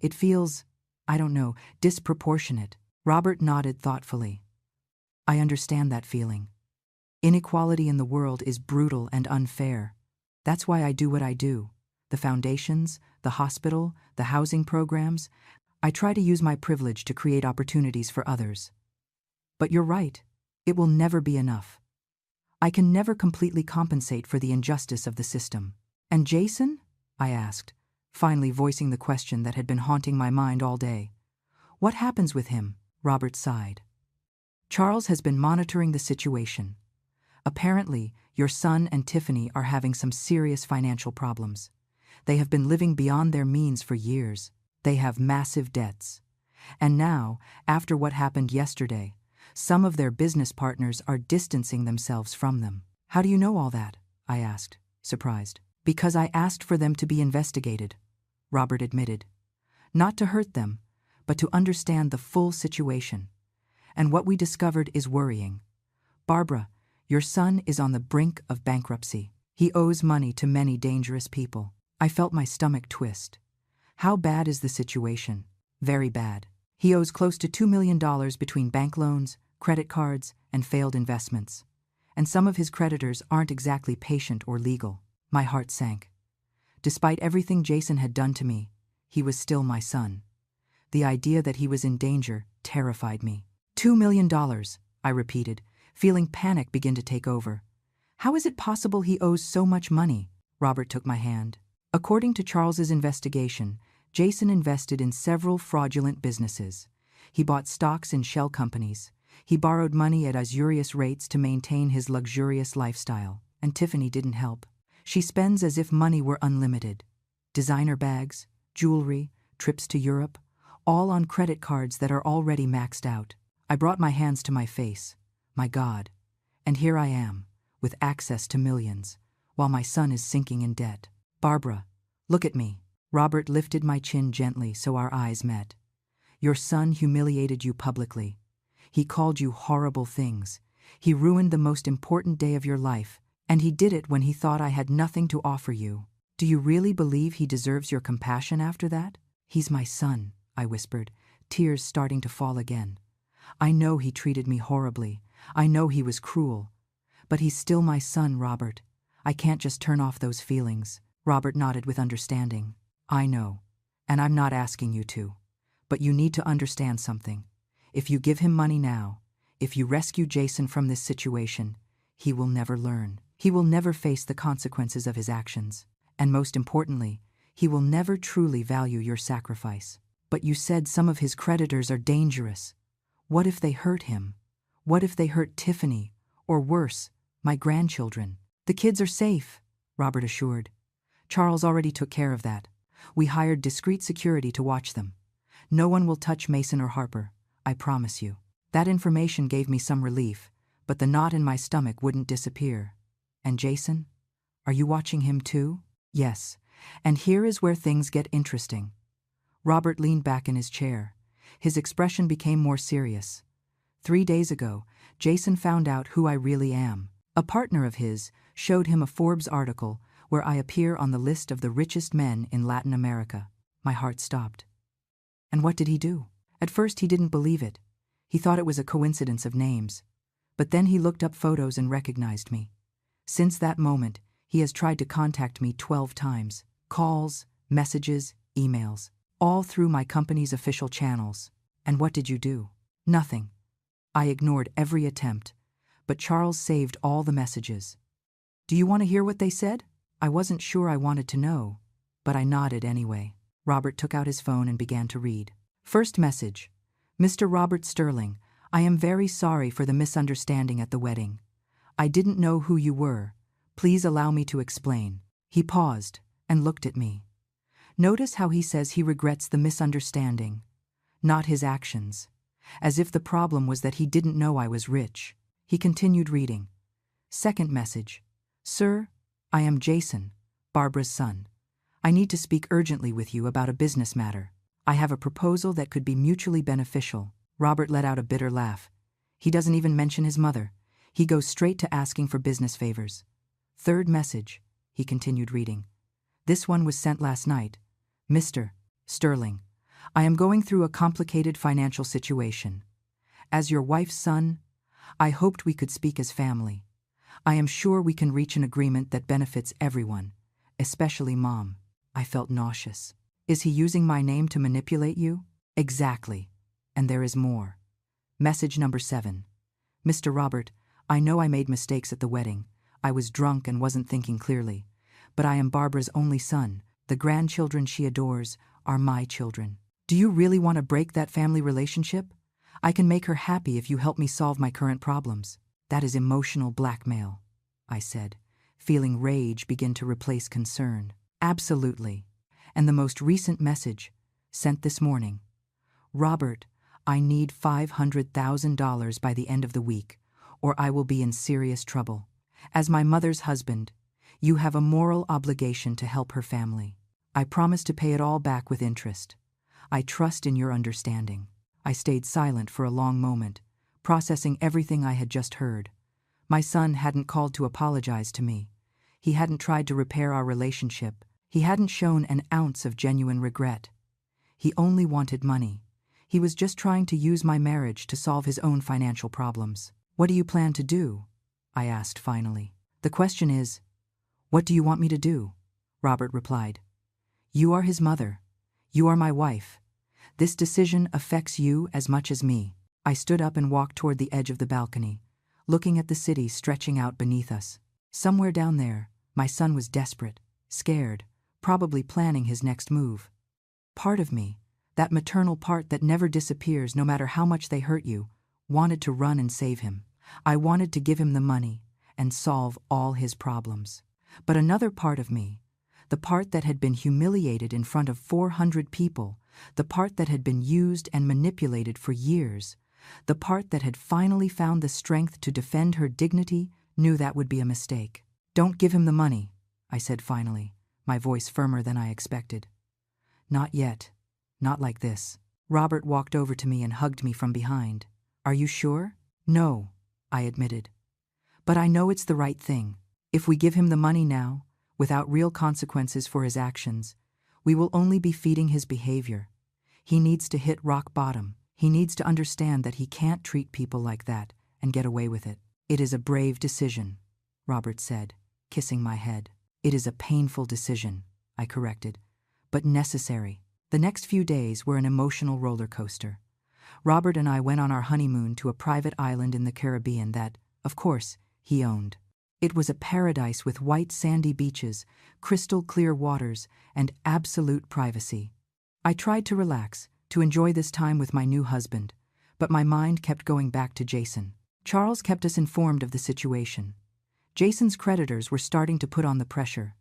Speaker 1: It feels, I don't know, disproportionate. Robert nodded thoughtfully. I understand that feeling. Inequality in the world is brutal and unfair. That's why I do what I do. The foundations, the hospital, the housing programs. I try to use my privilege to create opportunities for others. But you're right, it will never be enough. I can never completely compensate for the injustice of the system. And Jason? I asked, finally voicing the question that had been haunting my mind all day. What happens with him? Robert sighed. Charles has been monitoring the situation. Apparently, your son and Tiffany are having some serious financial problems. They have been living beyond their means for years. They have massive debts. And now, after what happened yesterday, some of their business partners are distancing themselves from them. How do you know all that? I asked, surprised. Because I asked for them to be investigated, Robert admitted. Not to hurt them, but to understand the full situation. And what we discovered is worrying. Barbara, your son is on the brink of bankruptcy. He owes money to many dangerous people. I felt my stomach twist. How bad is the situation? Very bad. He owes close to $2 million between bank loans, credit cards, and failed investments. And some of his creditors aren't exactly patient or legal. My heart sank. Despite everything Jason had done to me, he was still my son. The idea that he was in danger terrified me. $2 million, I repeated, feeling panic begin to take over. How is it possible he owes so much money? Robert took my hand. According to Charles's investigation, Jason invested in several fraudulent businesses. He bought stocks in shell companies. He borrowed money at usurious rates to maintain his luxurious lifestyle. And Tiffany didn't help. She spends as if money were unlimited. Designer bags, jewelry, trips to Europe, all on credit cards that are already maxed out. I brought my hands to my face. My God. And here I am, with access to millions, while my son is sinking in debt. Barbara, look at me. Robert lifted my chin gently so our eyes met. Your son humiliated you publicly. He called you horrible things. He ruined the most important day of your life, and he did it when he thought I had nothing to offer you. Do you really believe he deserves your compassion after that? He's my son, I whispered, tears starting to fall again. I know he treated me horribly. I know he was cruel. But he's still my son, Robert. I can't just turn off those feelings. Robert nodded with understanding. I know, and I'm not asking you to. But you need to understand something. If you give him money now, if you rescue Jason from this situation, he will never learn. He will never face the consequences of his actions. And most importantly, he will never truly value your sacrifice. But you said some of his creditors are dangerous. What if they hurt him? What if they hurt Tiffany? Or worse, my grandchildren? The kids are safe, Robert assured. Charles already took care of that. We hired discreet security to watch them. No one will touch Mason or Harper, I promise you. That information gave me some relief, but the knot in my stomach wouldn't disappear. And Jason? Are you watching him too? Yes. And here is where things get interesting. Robert leaned back in his chair. His expression became more serious. 3 days ago, Jason found out who I really am. A partner of his showed him a Forbes article where I appear on the list of the richest men in Latin America. My heart stopped. And what did he do? At first he didn't believe it. He thought it was a coincidence of names. But then he looked up photos and recognized me. Since that moment, he has tried to contact me 12 times. Calls, messages, emails. All through my company's official channels. And what did you do? Nothing. I ignored every attempt. But Charles saved all the messages. Do you want to hear what they said? I wasn't sure I wanted to know, but I nodded anyway. Robert took out his phone and began to read. First message. Mr. Robert Sterling, I am very sorry for the misunderstanding at the wedding. I didn't know who you were. Please allow me to explain. He paused and looked at me. Notice how he says he regrets the misunderstanding, not his actions, as if the problem was that he didn't know I was rich. He continued reading. Second message. Sir, I am Jason, Barbara's son. I need to speak urgently with you about a business matter. I have a proposal that could be mutually beneficial. Robert let out a bitter laugh. He doesn't even mention his mother. He goes straight to asking for business favors. Third message, he continued reading. This one was sent last night. Mr. Sterling, I am going through a complicated financial situation. As your wife's son, I hoped we could speak as family. I am sure we can reach an agreement that benefits everyone, especially Mom. I felt nauseous. Is he using my name to manipulate you? Exactly. And there is more. Message number 7. Mr. Robert, I know I made mistakes at the wedding. I was drunk and wasn't thinking clearly. But I am Barbara's only son. The grandchildren she adores are my children. Do you really want to break that family relationship? I can make her happy if you help me solve my current problems. That is emotional blackmail, I said, feeling rage begin to replace concern. Absolutely. And the most recent message, sent this morning. Robert, I need $500,000 by the end of the week, or I will be in serious trouble. As my mother's husband, you have a moral obligation to help her family. I promise to pay it all back with interest. I trust in your understanding. I stayed silent for a long moment, processing everything I had just heard. My son hadn't called to apologize to me. He hadn't tried to repair our relationship. He hadn't shown an ounce of genuine regret. He only wanted money. He was just trying to use my marriage to solve his own financial problems. What do you plan to do? I asked finally. The question is, what do you want me to do? Robert replied. You are his mother. You are my wife. This decision affects you as much as me. I stood up and walked toward the edge of the balcony, looking at the city stretching out beneath us. Somewhere down there, my son was desperate, scared, probably planning his next move. Part of me, that maternal part that never disappears no matter how much they hurt you, wanted to run and save him. I wanted to give him the money and solve all his problems. But another part of me, the part that had been humiliated in front of 400 people, the part that had been used and manipulated for years, the part that had finally found the strength to defend her dignity, knew that would be a mistake. Don't give him the money, I said finally, my voice firmer than I expected. Not yet. Not like this. Robert walked over to me and hugged me from behind. Are you sure? No, I admitted. But I know it's the right thing. If we give him the money now, without real consequences for his actions, we will only be feeding his behavior. He needs to hit rock bottom. He needs to understand that he can't treat people like that and get away with it. It is a brave decision, Robert said, kissing my head. It is a painful decision, I corrected, but necessary. The next few days were an emotional roller coaster. Robert and I went on our honeymoon to a private island in the Caribbean that, of course, he owned. It was a paradise with white sandy beaches, crystal clear waters, and absolute privacy. I tried to relax, to enjoy this time with my new husband, but my mind kept going back to Jason. Charles kept us informed of the situation. Jason's creditors were starting to put on the pressure.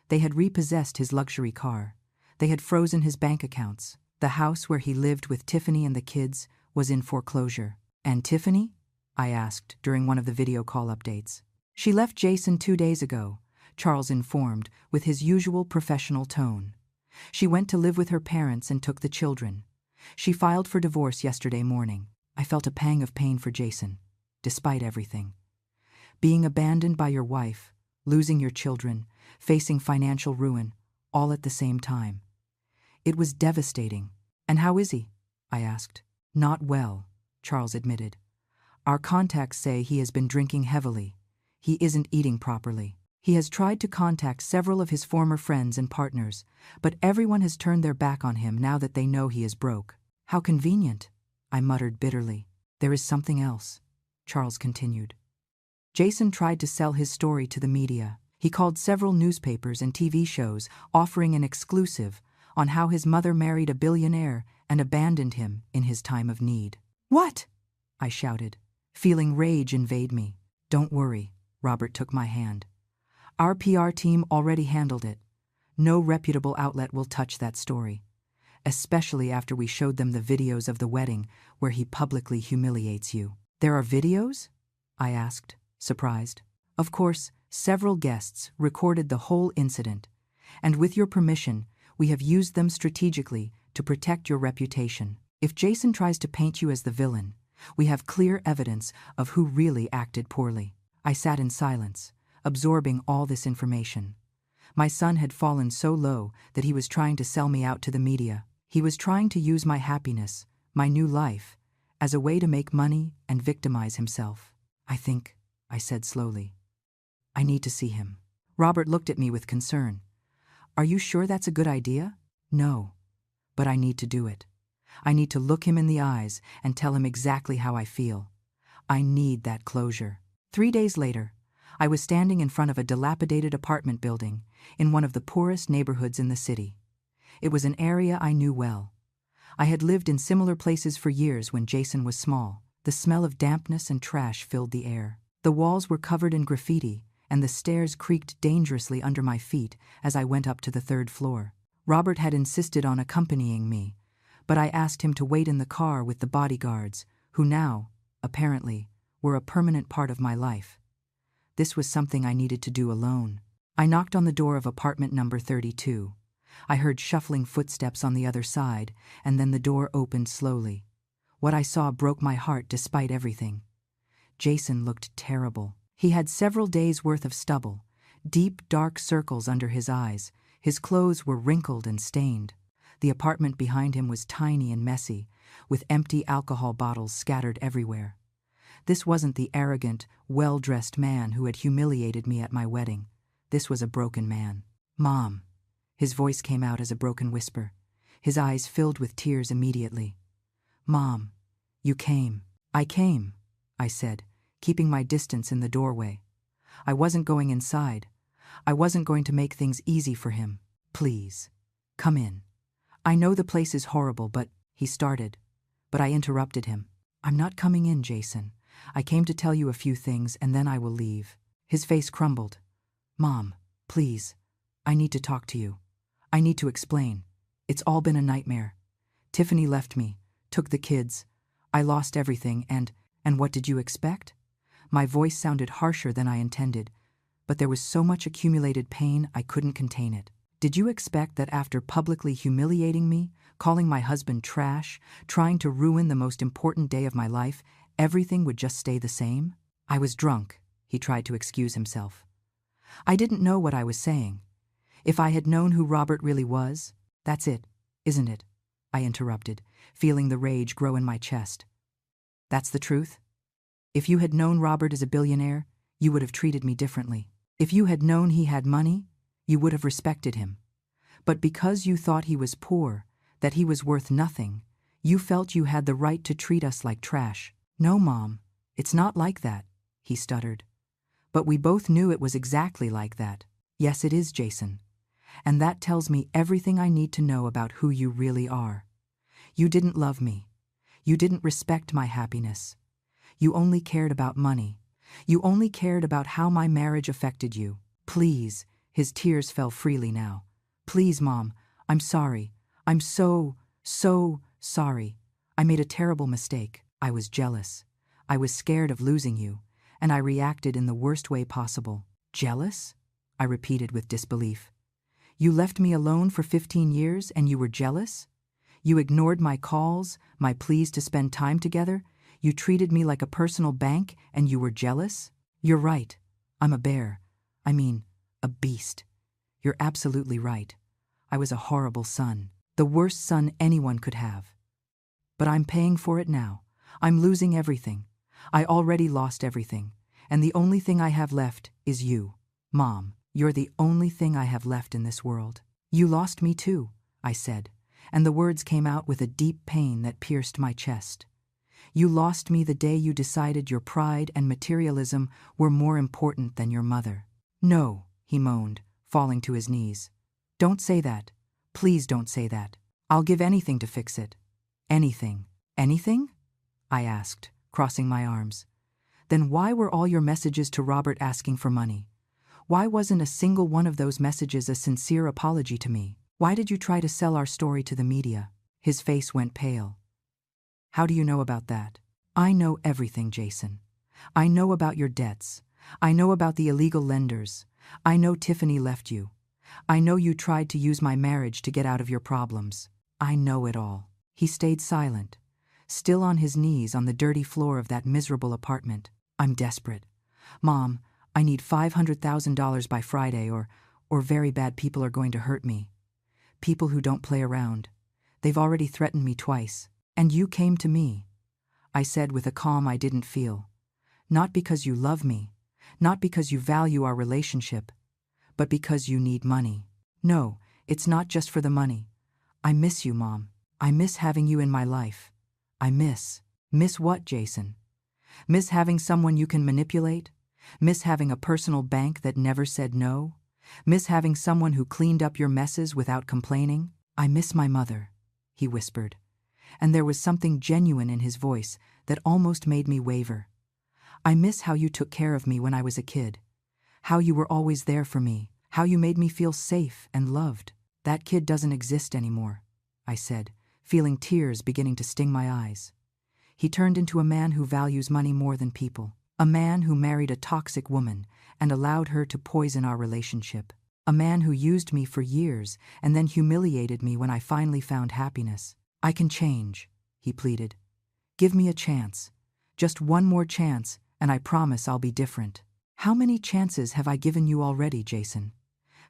Speaker 1: They had repossessed his luxury car. They had frozen his bank accounts. The house where he lived with Tiffany and the kids was in foreclosure. And Tiffany? I asked during one of the video call updates. She left Jason 2 days ago, Charles informed with his usual professional tone. She went to live with her parents and took the children. She filed for divorce yesterday morning. I felt a pang of pain for Jason, despite everything. Being abandoned by your wife, losing your children, facing financial ruin, all at the same time. It was devastating. And how is he? I asked. Not well, Charles admitted. Our contacts say he has been drinking heavily. He isn't eating properly. He has tried to contact several of his former friends and partners, but everyone has turned their back on him now that they know he is broke. How convenient, I muttered bitterly. There is something else, Charles continued. Jason tried to sell his story to the media. He called several newspapers and TV shows, offering an exclusive on how his mother married a billionaire and abandoned him in his time of need. What? I shouted, feeling rage invade me. Don't worry, Robert took my hand. Our PR team already handled it. No reputable outlet will touch that story, especially after we showed them the videos of the wedding where he publicly humiliates you. There are videos? I asked, surprised. Of course, several guests recorded the whole incident, and with your permission, we have used them strategically to protect your reputation. If Jason tries to paint you as the villain, we have clear evidence of who really acted poorly. I sat in silence, absorbing all this information. My son had fallen so low that he was trying to sell me out to the media. He was trying to use my happiness, my new life, as a way to make money and victimize himself. I said slowly. I need to see him. Robert looked at me with concern. Are you sure that's a good idea? No, but I need to do it. I need to look him in the eyes and tell him exactly how I feel. I need that closure. 3 days later, I was standing in front of a dilapidated apartment building in one of the poorest neighborhoods in the city. It was an area I knew well. I had lived in similar places for years when Jason was small. The smell of dampness and trash filled the air. The walls were covered in graffiti, and the stairs creaked dangerously under my feet as I went up to the 3rd floor. Robert had insisted on accompanying me, but I asked him to wait in the car with the bodyguards, who now, apparently, were a permanent part of my life. This was something I needed to do alone. I knocked on the door of apartment number 32. I heard shuffling footsteps on the other side, and then the door opened slowly. What I saw broke my heart despite everything. Jason looked terrible. He had several days' worth of stubble, deep, dark circles under his eyes. His clothes were wrinkled and stained. The apartment behind him was tiny and messy, with empty alcohol bottles scattered everywhere. This wasn't the arrogant, well-dressed man who had humiliated me at my wedding. This was a broken man. Mom. His voice came out as a broken whisper. His eyes filled with tears immediately. Mom, you came. I came, I said, keeping my distance in the doorway. I wasn't going inside. I wasn't going to make things easy for him. Please, come in. I know the place is horrible, but, he started. But I interrupted him. I'm not coming in, Jason. I came to tell you a few things and then I will leave. His face crumbled. Mom, please. I need to talk to you. I need to explain. It's all been a nightmare. Tiffany left me, took the kids. I lost everything and what did you expect? My voice sounded harsher than I intended, but there was so much accumulated pain I couldn't contain it. Did you expect that after publicly humiliating me, calling my husband trash, trying to ruin the most important day of my life, everything would just stay the same? I was drunk, he tried to excuse himself. I didn't know what I was saying. If I had known who Robert really was, that's it, isn't it? I interrupted, feeling the rage grow in my chest. That's the truth? If you had known Robert is a billionaire, you would have treated me differently. If you had known he had money, you would have respected him. But because you thought he was poor, that he was worth nothing, you felt you had the right to treat us like trash. No, Mom, it's not like that, he stuttered. But we both knew it was exactly like that. Yes, it is, Jason. And that tells me everything I need to know about who you really are. You didn't love me. You didn't respect my happiness. You only cared about money. You only cared about how my marriage affected you. Please, his tears fell freely now. Please, Mom, I'm sorry. I'm so sorry. I made a terrible mistake. I was jealous. I was scared of losing you, and I reacted in the worst way possible. Jealous? I repeated with disbelief. You left me alone for 15 years and you were jealous? You ignored my calls, my pleas to spend time together? You treated me like a personal bank and you were jealous? You're right. I'm a bear. I mean, a beast. You're absolutely right. I was a horrible son. The worst son anyone could have. But I'm paying for it now. I'm losing everything. I already lost everything. And the only thing I have left is you. Mom, you're the only thing I have left in this world. You lost me too, I said, and the words came out with a deep pain that pierced my chest. You lost me the day you decided your pride and materialism were more important than your mother. No, he moaned, falling to his knees. Don't say that. Please don't say that. I'll give anything to fix it. Anything. Anything? I asked, crossing my arms. Then why were all your messages to Robert asking for money? Why wasn't a single one of those messages a sincere apology to me? Why did you try to sell our story to the media? His face went pale. How do you know about that? I know everything, Jason. I know about your debts. I know about the illegal lenders. I know Tiffany left you. I know you tried to use my marriage to get out of your problems. I know it all. He stayed silent, still on his knees on the dirty floor of that miserable apartment. I'm desperate. Mom, I need $500,000 by Friday or very bad people are going to hurt me. People who don't play around. They've already threatened me twice. And you came to me, I said with a calm I didn't feel. Not because you love me, not because you value our relationship, but because you need money. No, it's not just for the money. I miss you, Mom. I miss having you in my life. I miss what, Jason? Miss having someone you can manipulate? Miss having a personal bank that never said no? Miss having someone who cleaned up your messes without complaining? I miss my mother, he whispered, and there was something genuine in his voice that almost made me waver. I miss how you took care of me when I was a kid, how you were always there for me, how you made me feel safe and loved. That kid doesn't exist anymore, I said, feeling tears beginning to sting my eyes. He turned into a man who values money more than people, a man who married a toxic woman and allowed her to poison our relationship, a man who used me for years and then humiliated me when I finally found happiness. I can change, he pleaded. Give me a chance. Just one more chance, and I promise I'll be different. How many chances have I given you already, Jason?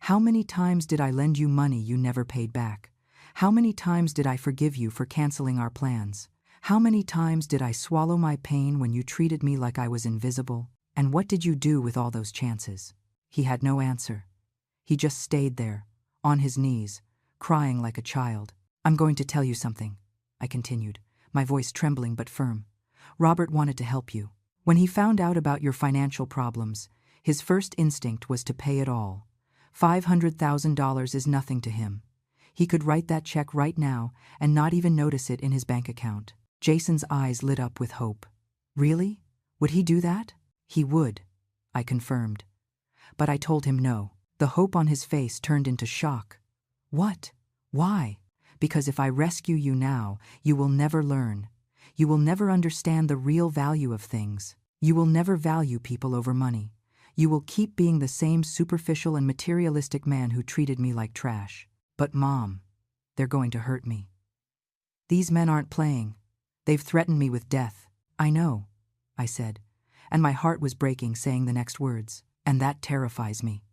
Speaker 1: How many times did I lend you money you never paid back? How many times did I forgive you for canceling our plans? How many times did I swallow my pain when you treated me like I was invisible? And what did you do with all those chances? He had no answer. He just stayed there, on his knees, crying like a child. I'm going to tell you something, I continued, my voice trembling but firm. Robert wanted to help you. When he found out about your financial problems, his first instinct was to pay it all. $500,000 is nothing to him. He could write that check right now and not even notice it in his bank account. Jason's eyes lit up with hope. Really? Would he do that? He would, I confirmed. But I told him no. The hope on his face turned into shock. What? Why? Because if I rescue you now, you will never learn. You will never understand the real value of things. You will never value people over money. You will keep being the same superficial and materialistic man who treated me like trash. But Mom, they're going to hurt me. These men aren't playing. They've threatened me with death. I know, I said, and my heart was breaking saying the next words. And that terrifies me.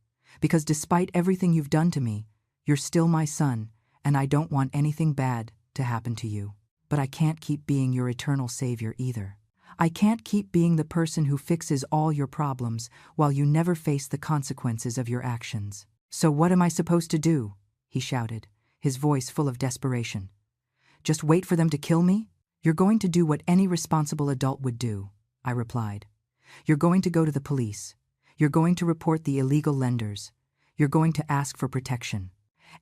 Speaker 1: Because despite everything you've done to me, you're still my son, and I don't want anything bad to happen to you. But I can't keep being your eternal savior either. I can't keep being the person who fixes all your problems while you never face the consequences of your actions. So what am I supposed to do? He shouted, his voice full of desperation. Just wait for them to kill me? You're going to do what any responsible adult would do, I replied. You're going to go to the police. You're going to report the illegal lenders. You're going to ask for protection.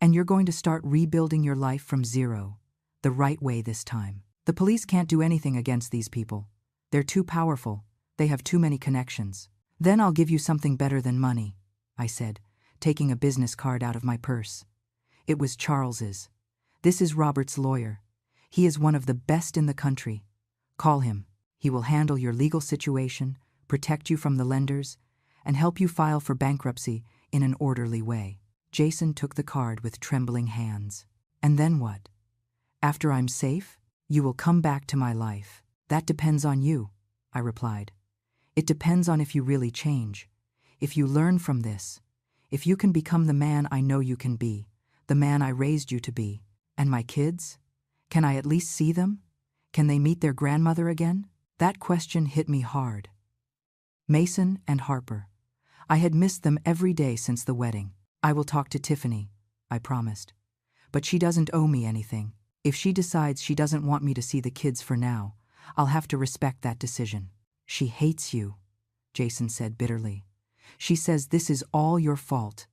Speaker 1: And you're going to start rebuilding your life from zero, the right way this time. The police can't do anything against these people. They're too powerful. They have too many connections. Then I'll give you something better than money, I said, taking a business card out of my purse. It was Charles's. This is Robert's lawyer. He is one of the best in the country. Call him. He will handle your legal situation, protect you from the lenders, and help you file for bankruptcy in an orderly way. Jason took the card with trembling hands. And then what? After I'm safe, you will come back to my life. That depends on you, I replied. It depends on if you really change, if you learn from this, if you can become the man I know you can be, the man I raised you to be. And my kids? Can I at least see them? Can they meet their grandmother again? That question hit me hard. Mason and Harper. I had missed them every day since the wedding. I will talk to Tiffany, I promised. But she doesn't owe me anything. If she decides she doesn't want me to see the kids for now, I'll have to respect that decision. She hates you, Jason said bitterly. She says this is all your fault,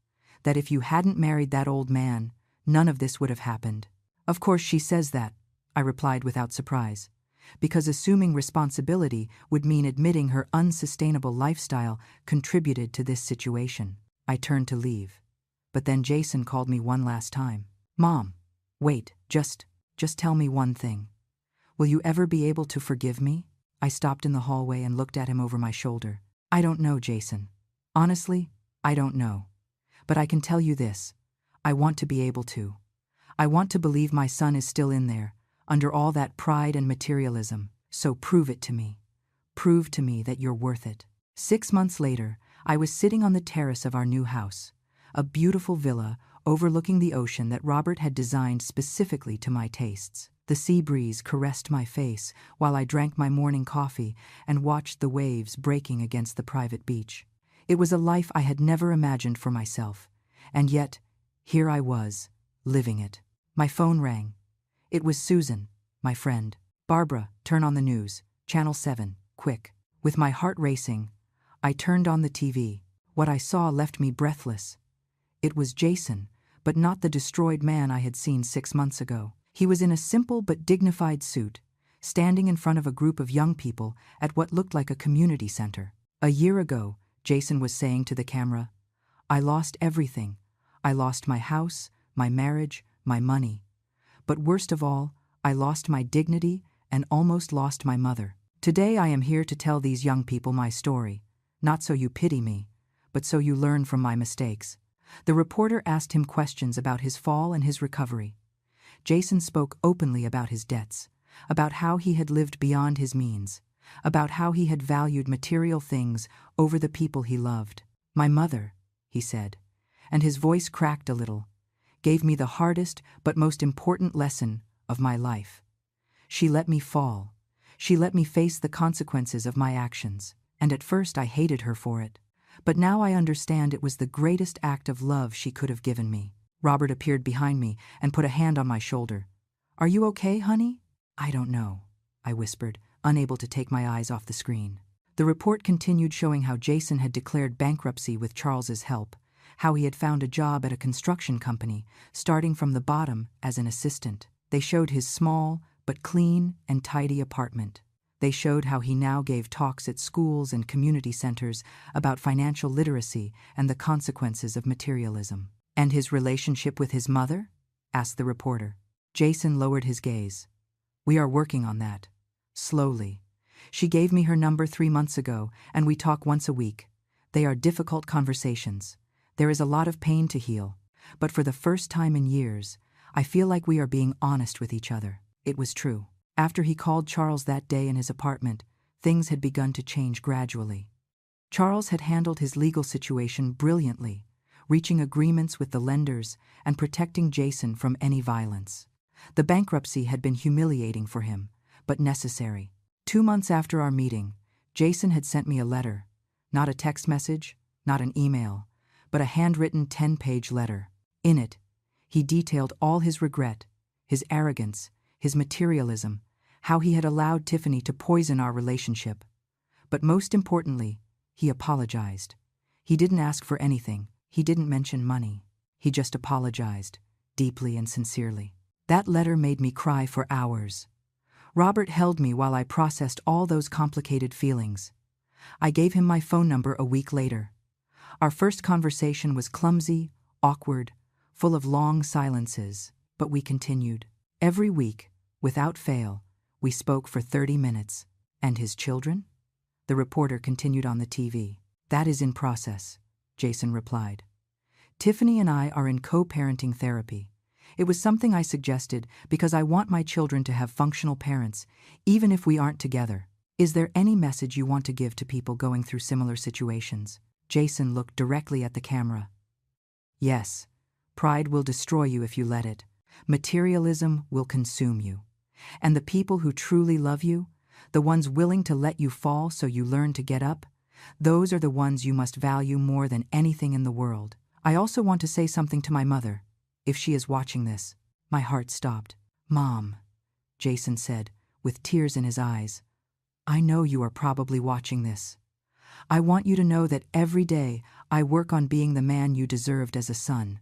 Speaker 1: that if you hadn't married that old man, none of this would have happened. Of course she says that, I replied without surprise, because assuming responsibility would mean admitting her unsustainable lifestyle contributed to this situation. I turned to leave. But then Jason called me one last time. Mom, wait, just tell me one thing. Will you ever be able to forgive me? I stopped in the hallway and looked at him over my shoulder. I don't know, Jason. Honestly, I don't know. But I can tell you this. I want to be able to. I want to believe my son is still in there, under all that pride and materialism. So prove it to me. Prove to me that you're worth it. 6 months later, I was sitting on the terrace of our new house, a beautiful villa overlooking the ocean that Robert had designed specifically to my tastes. The sea breeze caressed my face while I drank my morning coffee and watched the waves breaking against the private beach. It was a life I had never imagined for myself, and yet, here I was, living it. My phone rang. It was Susan, my friend. Barbara, turn on the news, Channel 7, quick. With my heart racing, I turned on the TV. What I saw left me breathless. It was Jason, but not the destroyed man I had seen 6 months ago. He was in a simple but dignified suit, standing in front of a group of young people at what looked like a community center. A year ago, Jason was saying to the camera, I lost everything. I lost my house, my marriage, my money. But worst of all, I lost my dignity and almost lost my mother. Today I am here to tell these young people my story, not so you pity me, but so you learn from my mistakes. The reporter asked him questions about his fall and his recovery. Jason spoke openly about his debts, about how he had lived beyond his means, about how he had valued material things over the people he loved. My mother, he said, and his voice cracked a little, gave me the hardest but most important lesson of my life. She let me fall. She let me face the consequences of my actions, and at first I hated her for it. But now I understand it was the greatest act of love she could have given me. Robert appeared behind me and put a hand on my shoulder. Are you okay, honey? I don't know, I whispered, unable to take my eyes off the screen. The report continued showing how Jason had declared bankruptcy with Charles's help, how he had found a job at a construction company, starting from the bottom as an assistant. They showed his small but clean and tidy apartment. They showed how he now gave talks at schools and community centers about financial literacy and the consequences of materialism. And his relationship with his mother? Asked the reporter. Jason lowered his gaze. We are working on that. Slowly. She gave me her number 3 months ago, and we talk once a week. They are difficult conversations. There is a lot of pain to heal, but for the first time in years, I feel like we are being honest with each other. It was true. After he called Charles that day in his apartment, things had begun to change gradually. Charles had handled his legal situation brilliantly, reaching agreements with the lenders and protecting Jason from any violence. The bankruptcy had been humiliating for him, but necessary. 2 months after our meeting, Jason had sent me a letter, not a text message, not an email, but a handwritten 10-page letter. In it, he detailed all his regret, his arrogance, his materialism, how he had allowed Tiffany to poison our relationship. But most importantly, he apologized. He didn't ask for anything. He didn't mention money. He just apologized, deeply and sincerely. That letter made me cry for hours. Robert held me while I processed all those complicated feelings. I gave him my phone number a week later. Our first conversation was clumsy, awkward, full of long silences, but we continued. Every week, without fail, we spoke for 30 minutes. And his children? The reporter continued on the TV. That is in process, Jason replied. Tiffany and I are in co-parenting therapy. It was something I suggested because I want my children to have functional parents, even if we aren't together. Is there any message you want to give to people going through similar situations? Jason looked directly at the camera. Yes, pride will destroy you if you let it. Materialism will consume you. And the people who truly love you, the ones willing to let you fall so you learn to get up, those are the ones you must value more than anything in the world. I also want to say something to my mother. If she is watching this, my heart stopped. Mom, Jason said, with tears in his eyes, I know you are probably watching this. I want you to know that every day I work on being the man you deserved as a son.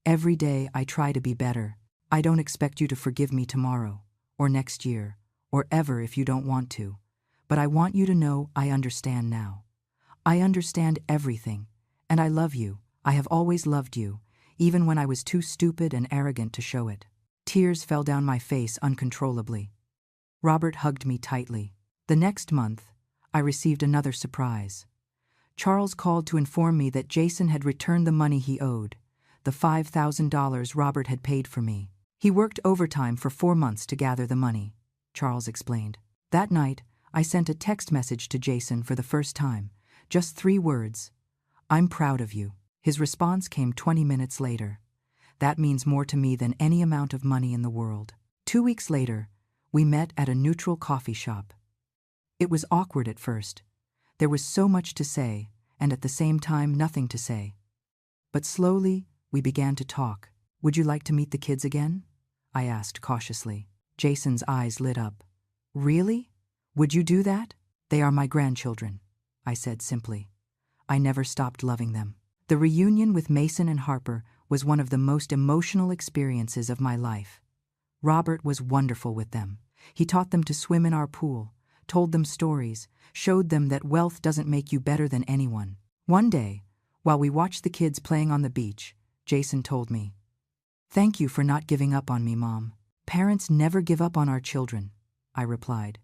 Speaker 1: Every day I try to be better. I don't expect you to forgive me tomorrow, or next year, or ever if you don't want to. But I want you to know I understand now. I understand everything, and I love you. I have always loved you, even when I was too stupid and arrogant to show it. Tears fell down my face uncontrollably. Robert hugged me tightly. The next month, I received another surprise. Charles called to inform me that Jason had returned the money he owed, the $5,000 Robert had paid for me. He worked overtime for 4 months to gather the money, Charles explained. That night, I sent a text message to Jason for the first time, just 3 words. I'm proud of you. His response came 20 minutes later. That means more to me than any amount of money in the world. 2 weeks later, we met at a neutral coffee shop. It was awkward at first. There was so much to say, and at the same time nothing to say. But slowly, we began to talk. Would you like to meet the kids again? I asked cautiously. Jason's eyes lit up. Really? Would you do that? They are my grandchildren, I said simply. I never stopped loving them. The reunion with Mason and Harper was one of the most emotional experiences of my life. Robert was wonderful with them. He taught them to swim in our pool, told them stories, showed them that wealth doesn't make you better than anyone. One day, while we watched the kids playing on the beach, Jason told me, "Thank you for not giving up on me, Mom." Parents never give up on our children, I replied.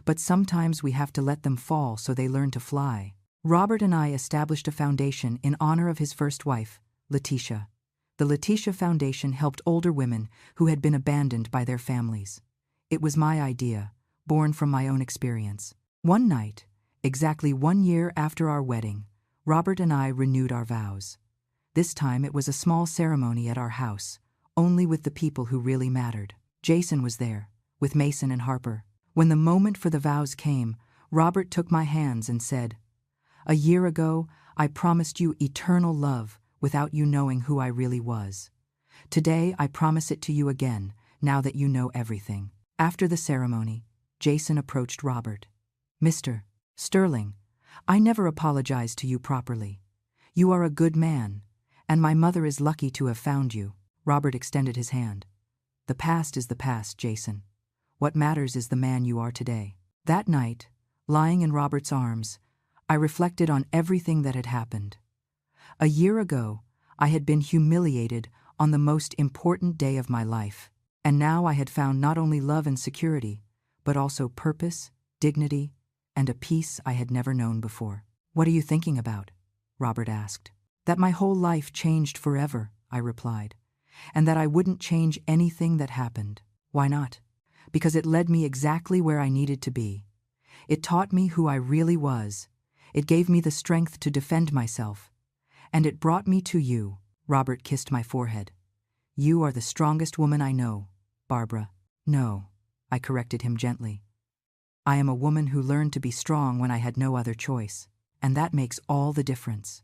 Speaker 1: But sometimes we have to let them fall so they learn to fly. Robert and I established a foundation in honor of his first wife, Letitia. The Letitia Foundation helped older women who had been abandoned by their families. It was my idea, born from my own experience. One night, exactly 1 year after our wedding, Robert and I renewed our vows. This time it was a small ceremony at our house, only with the people who really mattered. Jason was there, with Mason and Harper. When the moment for the vows came, Robert took my hands and said, "A year ago, I promised you eternal love without you knowing who I really was. Today, I promise it to you again, now that you know everything." After the ceremony, Jason approached Robert. "Mr. Sterling, I never apologized to you properly. You are a good man, and my mother is lucky to have found you." Robert extended his hand. "The past is the past, Jason. What matters is the man you are today." That night, lying in Robert's arms, I reflected on everything that had happened. A year ago, I had been humiliated on the most important day of my life, and now I had found not only love and security, but also purpose, dignity, and a peace I had never known before. "What are you thinking about?" Robert asked. "That my whole life changed forever," I replied, "and that I wouldn't change anything that happened." "Why not?" "Because it led me exactly where I needed to be. It taught me who I really was. It gave me the strength to defend myself. And it brought me to you." Robert kissed my forehead. "You are the strongest woman I know, Barbara." "No," I corrected him gently. "I am a woman who learned to be strong when I had no other choice. And that makes all the difference."